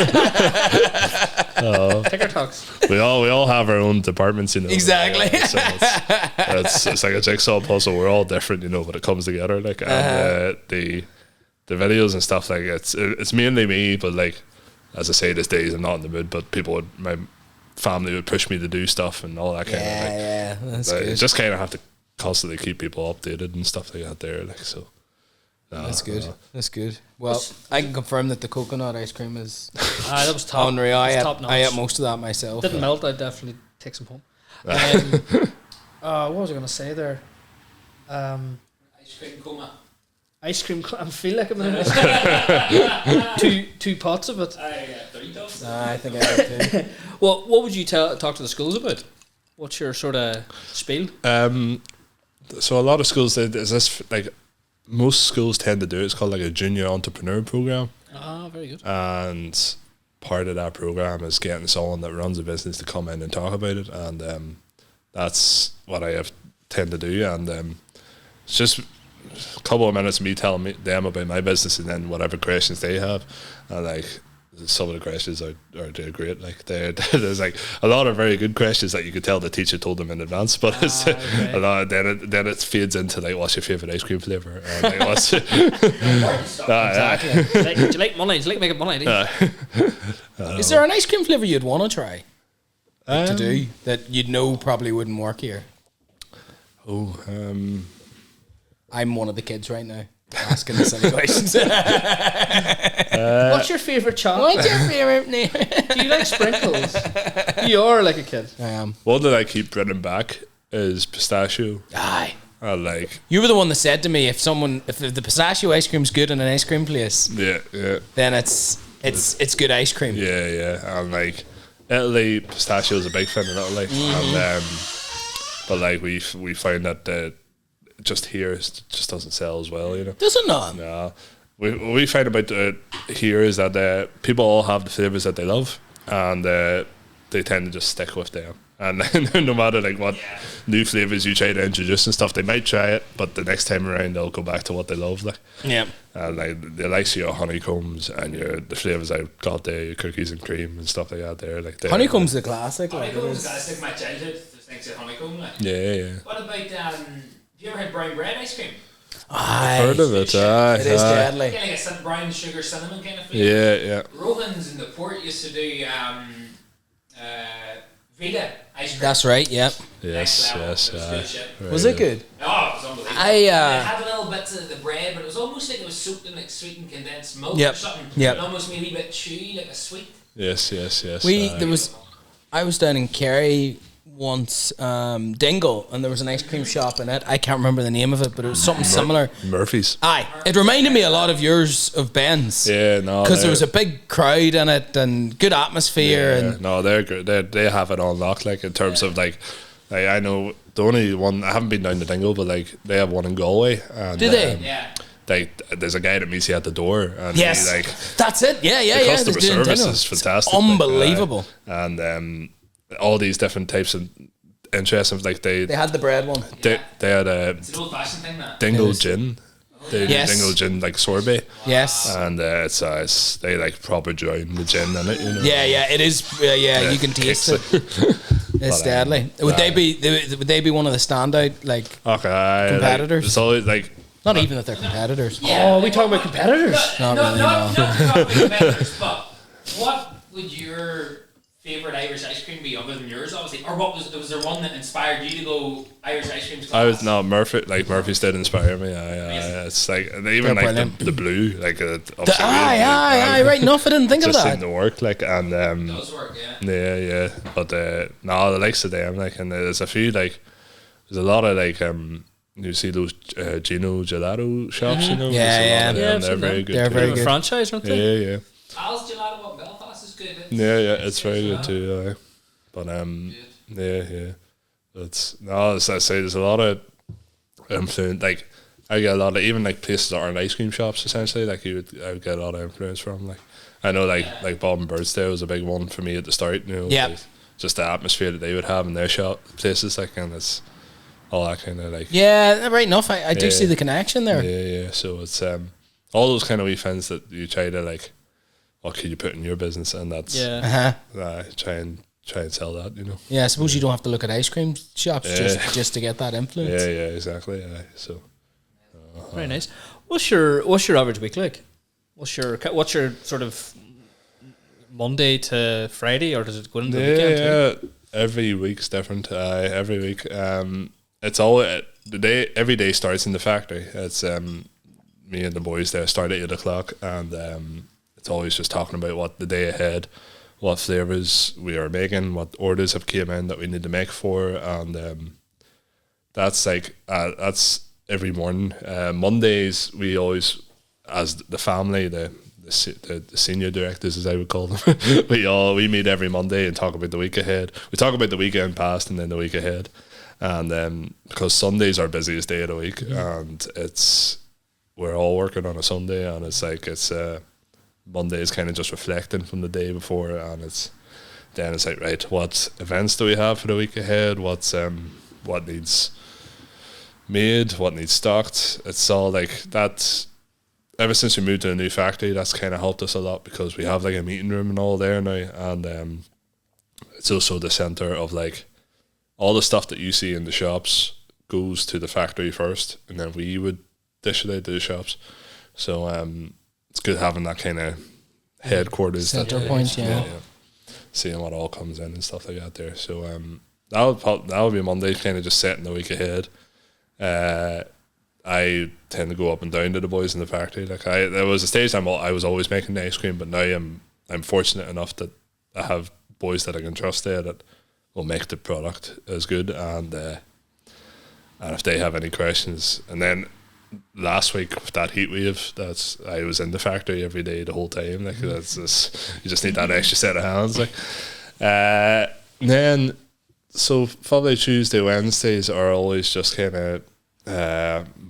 Ticker talks. We all have our own departments, Exactly. So it's like a jigsaw puzzle. We're all different, but it comes together. Like the videos and stuff, like it's mainly me, but like as I say, these days I'm not in the mood, but my family would push me to do stuff and all that kind of thing. Yeah, that's good. You just kind of have to constantly keep people updated and stuff like that there, like, so. That's good. That's good. Well, I can confirm that the coconut ice cream is that was top. Unreal. I ate most of that myself. Didn't melt. I'd definitely take some home. What was I going to say there? Ice cream coma. Ice cream. I feel like I'm in two pots of it. I think I did too. Well, what would you talk to the schools about? What's your sort of spiel? So a lot of schools, is this like most schools tend to do. It's called like a junior entrepreneur program. Very good. And part of that program is getting someone that runs a business to come in and talk about it, and that's what I tend to do. And it's just a couple of minutes of me telling them about my business, and then whatever questions they have, and like some of the questions are they're great. Like there's like a lot of very good questions that you could tell the teacher told them in advance, but it's a lot. Then it fades into like, what's your favorite ice cream flavor? Like, what's exactly. Do you like money? Do you like making money? Is there an ice cream flavor you'd want to try to do that you'd know probably wouldn't work here? I'm one of the kids right now asking the silly questions. What's What's your favourite chocolate? What's your favourite name? Do you like sprinkles? You are like a kid. I am. One that I keep bringing back is pistachio. Aye. I like. You were the one that said to me, if the pistachio ice cream's good in an ice cream place, Yeah. then it's good ice cream. Yeah. And like Italy, pistachio is a big fan in Italy, and but like we find that just here it just doesn't sell as well, you know. Does it not? No, what we find about here is that people all have the flavors that they love, and they tend to just stick with them. And no matter like what new flavors you try to introduce and stuff, they might try it, but the next time around they'll go back to what they love. Like, Yeah. and like they like your honeycombs and the flavors I've got there, your cookies and cream and stuff like that. There, like Honeycomb's the classic. Like, Honeycomb's got to stick my childhood. Just thinks of honeycomb. Like. Yeah. What about have you ever had brown bread ice cream? Aye. Heard of it? It is deadly. Kind of like a brown sugar cinnamon kind of flavor. Yeah. Rohan's in the port used to do Vita ice cream. That's right. Yeah. Yes. It was good shit. Was it good? Oh, it was unbelievable. I, It had little bits of the bread, but it was almost like it was soaked in like sweetened condensed milk Yep. or something. Yep. And almost maybe a bit chewy, like a sweet. Yes. I was down in Kerry once, Dingle, and there was an ice cream shop in it. I can't remember the name of it, but it was something similar. Murphy's. Aye, it reminded me a lot of yours of Ben's. Yeah, no, because there was a big crowd in it and good atmosphere. Yeah, and no, they're good. They have it on lock. Like in terms of like I know the only one I haven't been down to Dingle, but like they have one in Galway. And, do they? Yeah. There's a guy that meets you at the door, and Yes, he, like that's it. Yeah. the customer they're doing service Dingle. is fantastic. It's unbelievable. And all these different types of interesting, like They had the bread one. they had a It's an old fashioned thing, that. Dingle gin. They do Yes. Dingle gin like sorbet, Yes. and it's they like proper drown the gin in it. You know. Yeah, it is. Yeah, you can taste it. It's deadly. Would they be one of the standout like competitors? Like, it's always like. Not even that they're competitors. Oh, we talking about competitors? Not really, not talking about competitors, but what would your favourite Irish ice cream be other than yours, obviously? Or was there one that inspired you to go Irish ice cream class? Murphy's did inspire me. It's like even They're like the blue, like Aye, right enough. I didn't think of just that. seemed to work, like, and It does work, yeah. yeah. But no, the likes of them, like, and there's a few like there's a lot of like you see those Gino Gelato shops, you know? Yeah, There's a lot of them, I've they're seen very them. good. They're too. very They're a good. franchise, aren't they? Yeah. Al's Gelato up Belfast is good. Yeah, it's very good too. But yeah. As I say, there's a lot of influence. Like I get a lot of even like places that aren't ice cream shops. Essentially, like I would get a lot of influence from. Like I know, like Bob and Bird's Day was a big one for me at the start. You know, Yep. like, just the atmosphere that they would have in their shop places, like, and it's all that kind of like. Yeah, right enough. I do see the connection there. Yeah. So it's all those kind of wee things that you try to like. What could you put in your business, and that's try and sell that, you know. Yeah, I suppose you don't have to look at ice cream shops just to get that influence. Yeah, exactly. So Very nice. What's your average week like? What's your sort of Monday to Friday, or does it go into the weekend too? Yeah, every week's different. Every week, it's all every day starts in the factory. It's me and the boys there start at 8 o'clock, and it's always just talking about what the day ahead, what flavors we are making, what orders have came in that we need to make for, and that's like that's every morning. Mondays we always, as the family, the senior directors, as I would call them, we meet every Monday and talk about the week ahead. We talk about the weekend past and then the week ahead, and because Sunday's our busiest day of the week, and we're all working on a Sunday, and it's Monday is kind of just reflecting from the day before, and it's like, right, what events do we have for the week ahead? What needs made? What needs stocked? It's all like that. Ever since we moved to a new factory, that's kind of helped us a lot because we have like a meeting room and all there now, and it's also the center of like all the stuff that you see in the shops goes to the factory first, and then we would dish it out to the shops. So it's good having that kind of headquarters Center point, yeah. Seeing what all comes in and stuff like that there. So that would be Monday, kind of just setting the week ahead. I tend to go up and down to the boys in the factory. Like there was a stage I was always making the ice cream, but now I'm fortunate enough that I have boys that I can trust there that will make the product as good, and if they have any questions. And then last week with that heat wave, I was in the factory every day the whole time. Like that's just, you just need that extra set of hands. Like then so probably Tuesday, Wednesdays are always just kind of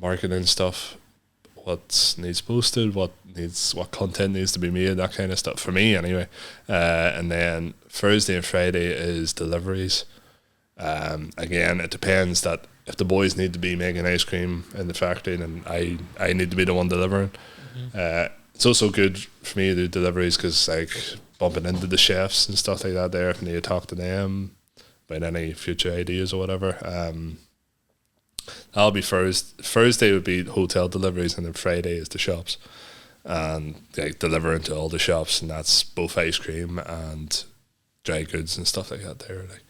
marketing stuff, what needs posted, what content needs to be made, that kind of stuff for me anyway. And then Thursday and Friday is deliveries. Again, it depends that if the boys need to be making ice cream in the factory, then I need to be the one delivering. It's also good for me to do deliveries because like bumping into the chefs and stuff like that there, if I need to talk to them about any future ideas or whatever. That'll be Thursday would be hotel deliveries, and then Friday is the shops, and like delivering to all the shops, and that's both ice cream and dry goods and stuff like that there. Like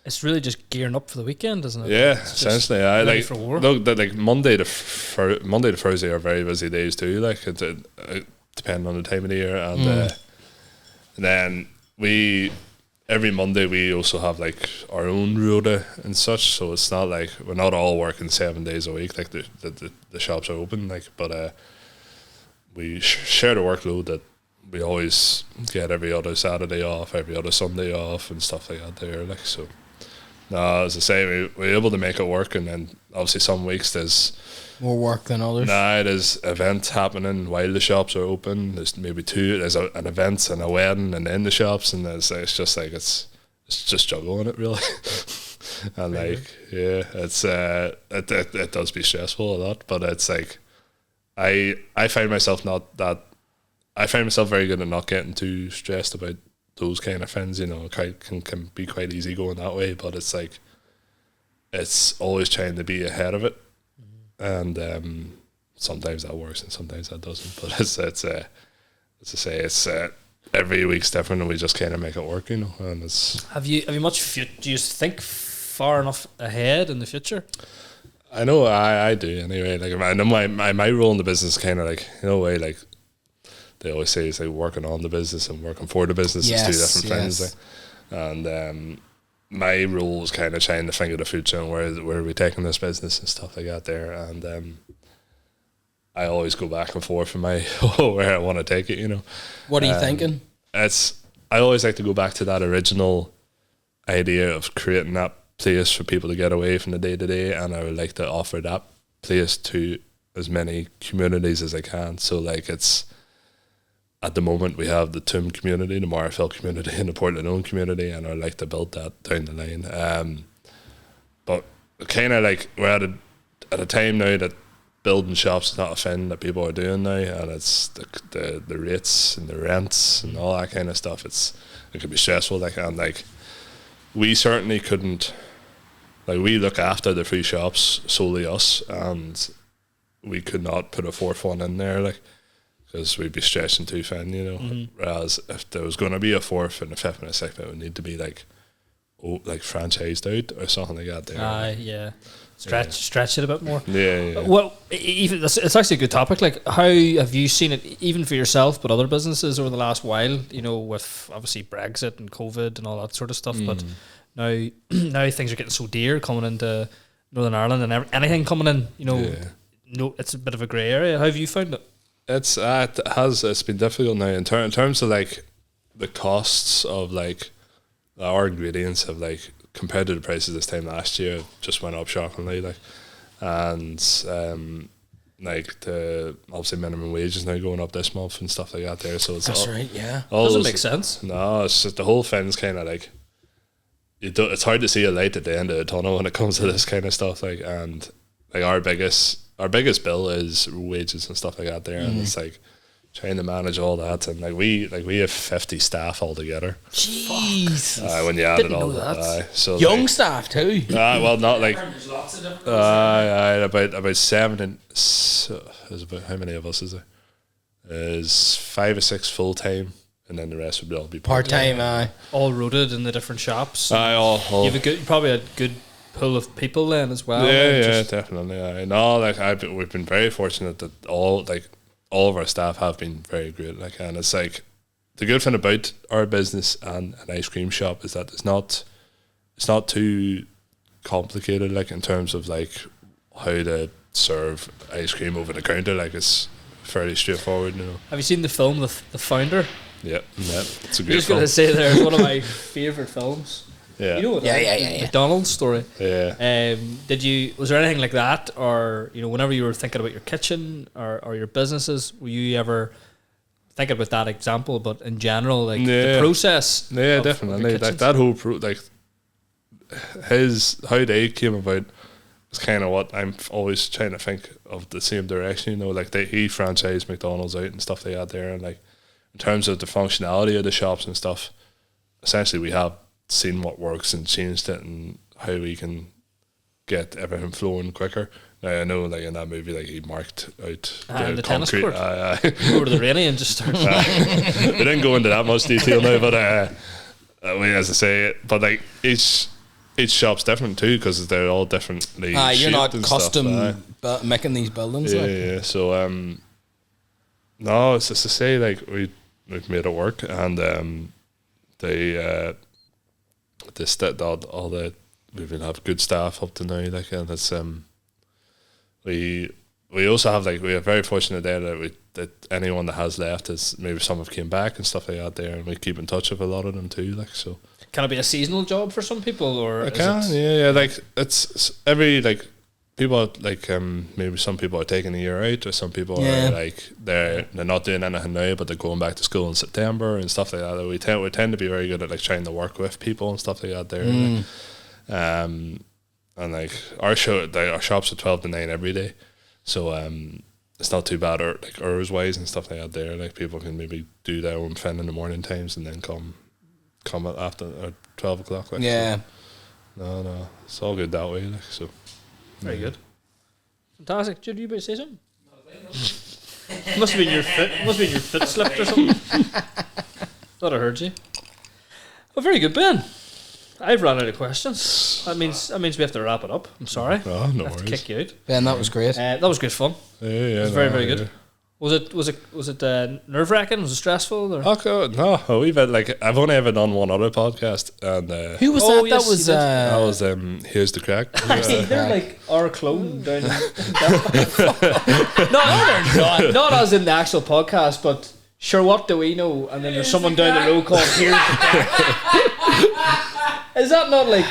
it's really just gearing up for the weekend, isn't it? Yeah, essentially. I like for war. Look, like Monday to Thursday are very busy days too. Like it depending on the time of the year, and then every Monday we also have like our own rota and such, so it's not like we're not all working 7 days a week. Like the shops are open, like, but we share the workload that we always get every other Saturday off, every other Sunday off, and stuff like that. There, like so. No, as I say, we're able to make it work, and then obviously some weeks there's more work than others. There's events happening while the shops are open. There's maybe there's an event and a wedding, and then the shops, and it's just like it's just juggling it really. And like it's it does be stressful a lot, but it's like I find myself very good at not getting too stressed about those kind of things, you know. Can be quite easy going that way, but it's like it's always trying to be ahead of it, and sometimes that works and sometimes that doesn't. But it's every week's different, and we just kind of make it work, you know. And it's have you much do you think far enough ahead in the future? I know I do anyway. Like I know my role in the business kind of like in a way like they always say it's like working on the business and working for the business is two different things. Like. And my role was kind of trying to think of the future and where are we taking this business and stuff like that there. And I always go back and forth in my where I want to take it, you know. What are you thinking? I always like to go back to that original idea of creating that place for people to get away from the day to day, and I would like to offer that place to as many communities as I can. So like it's at the moment we have the Toome community, the Marfell community, and the Portland community, and I'd like to build that down the line. But kind of like we're at a time now that building shops is not a thing that people are doing now, and it's the rates and the rents and all that kind of stuff. It could be stressful, like, and like we certainly couldn't. Like we look after the three shops, solely us, and we could not put a fourth one in there, like, because we'd be stretching too thin, you know. Mm-hmm. Whereas if there was going to be a fourth and a fifth and a sixth, it would need to be like franchised out or something like that. There, yeah. Stretch it a bit more. Yeah. Well, even it's actually a good topic. Like, how have you seen it, even for yourself, but other businesses over the last while? You know, with obviously Brexit and COVID and all that sort of stuff. But now things are getting so dear coming into Northern Ireland, and anything coming in, you know, no, it's a bit of a grey area. How have you found it? It's been difficult now in terms of like the costs of like our ingredients have like compared to the prices this time last year just went up shockingly, like, and like the obviously minimum wage is now going up this month and stuff like that there. So it's that's right, yeah. Doesn't make sense. No, it's just the whole thing's kind of like it's hard to see a light at the end of the tunnel when it comes to this kind of stuff, like, and like our biggest bill is wages and stuff like that there, and it's like trying to manage all that, and like we have 50 staff altogether. Jesus, when you add it all, so young staff too. Well, not like There's lots of different about 7 and so there's about how many of us is there? There's 5 or 6 full time, and then the rest would all be part time. All rooted in the different shops. All you have probably a good pool of people then as well. Yeah, definitely. I know, like we've been very fortunate that all of our staff have been very great. Like, and it's like the good thing about our business and an ice cream shop is that it's not too complicated. Like in terms of like how to serve ice cream over the counter. Like it's fairly straightforward. You know. Have you seen the film The Founder? Yeah, it's a I'm great just going to say there, it's one of my favourite films. Yeah. You know what? Yeah. McDonald's story. Yeah. Was there anything like that, or whenever you were thinking about your kitchen or your businesses, were you ever thinking about that example? But in general, like the process. Yeah, definitely. Like that whole how they came about is kind of what I'm always trying to think of the same direction. Like he franchised McDonald's out and stuff they had there, and like in terms of the functionality of the shops and stuff, essentially we have seen what works and changed it and how we can get everything flowing quicker. Now I know, like in that movie, like he marked out the tennis concrete. court. Over to the rainy and just start. We didn't go into that much detail now, but as I say, but like each shop's different too because they're all differently. You're not and custom making these buildings. Yeah. So no, it's just to say like we've made it work, and we will have good staff up to now, like, and it's we also have we are very fortunate there that anyone that has left is maybe some have came back and stuff like that there, and we keep in touch with a lot of them too, like. So can it be a seasonal job for some people, or it can? Yeah, like it's every like people like maybe some people are taking a year out, or some people are like they're not doing anything now, but they're going back to school in September and stuff like that. We tend to be very good at like trying to work with people and stuff like that there. And like our shops are 12 to 9 every day, so it's not too bad, or like hours wise and stuff like that there. Like people can maybe do their own thing in the morning times and then come after 12 o'clock. Like, yeah. So, no, it's all good that way. Like, so. Very good. Fantastic. Jude, you about to say something? Must have been your foot slipped or something. Thought I heard you. Well, very good, Ben. I've run out of questions. That means we have to wrap it up. I'm sorry. Oh, no I have to worries. kick you out. Ben, that was great. That was great fun. Yeah, it was very good. Yeah. Was it nerve wracking? Was it stressful? Or? Oh God, no. We've had I've only ever done one other podcast, and who was that? Yes, that was Here's the Crack. Actually, they're like our clone down. Not as in the actual podcast, but sure. What do we know? And then there's someone down the road called Here's the Crack. Is that not like?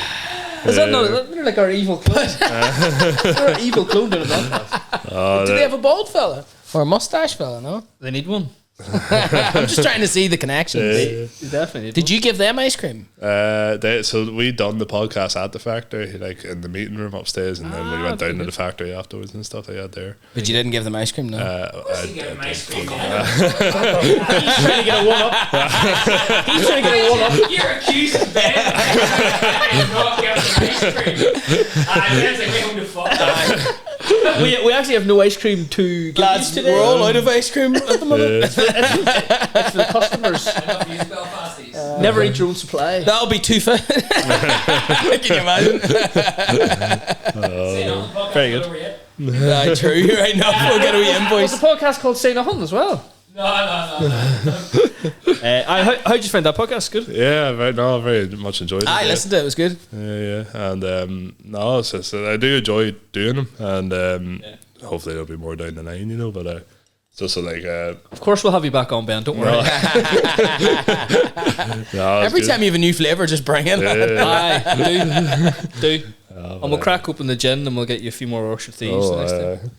Is that not? They're like our evil clone. They're our evil clone doing a podcast. Do they have a bald fella or a mustache fella? No, they need one. I'm just trying to see the connections. They definitely need Did one. you give them ice cream? So we done the podcast at the factory, like in the meeting room upstairs, and then we went down to the factory afterwards and stuff like that there. But you didn't give them ice cream, no? He's trying to get a one up. He's trying to get a one up. You're accusing Ben of not giving ice cream. Ben's like, wait, home to fuck. We actually have no ice cream to give Lads, today. we're all out of ice cream at the moment. It's for the customers. Never eat your own supply. That'll be too fat. Can you imagine? Very good. True. Right now, we'll get a wee invoice. There's a podcast called Say Nothing as well. No. How'd you find that podcast? Good? Yeah, very much enjoyed it. I listened to it. It was good. Yeah. And no, so I do enjoy doing them, and hopefully there'll be more down the line, but just so of course we'll have you back on, Ben, don't worry. Every time you have a new flavour, just bring it. Aye, do. And we'll crack open the gin and we'll get you a few more Yorkshire thieves the next time.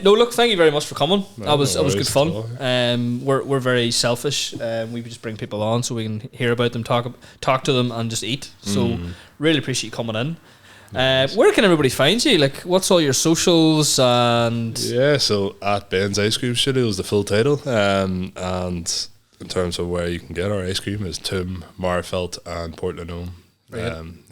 No, look, thank you very much for coming. That was good fun. We're very selfish. We just bring people on so we can hear about them, talk to them, and just eat. So really appreciate you coming in. Where can everybody find you? Like, what's all your socials and? Yeah, so at Ben's Ice Cream Studio is the full title, and in terms of where you can get our ice cream is Toome, Marfelt, and Portland. What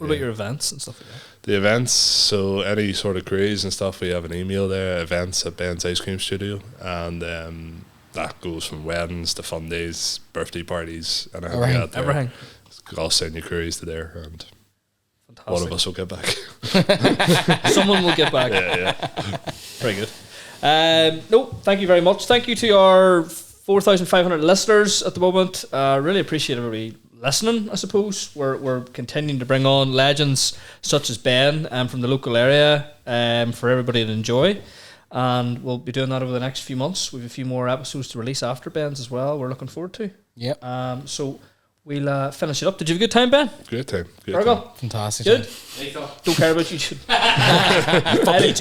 about your events and stuff like that? The events, so any sort of queries and stuff, we have an email there, events at Ben's Ice Cream Studio, and that goes from weddings to fun days, birthday parties, and everything. Everything. I'll send you queries to there. And Fantastic. One of us will get back. Someone will get back. Yeah. Very good. No, thank you very much. Thank you to our 4,500 listeners at the moment. Really appreciate everybody listening, I suppose. We're continuing to bring on legends such as Ben from the local area for everybody to enjoy. And we'll be doing that over the next few months. We have a few more episodes to release after Ben's as well. We're looking forward to. Yep. So we'll finish it up. Did you have a good time, Ben? Great time. Fergal? Fantastic. Good? Time. Don't care about you. I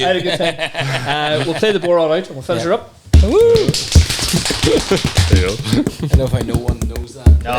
had a good time. We'll play the Bodhrán out and we'll finish her up. Woo! There you go. I don't know if no one knows that. No.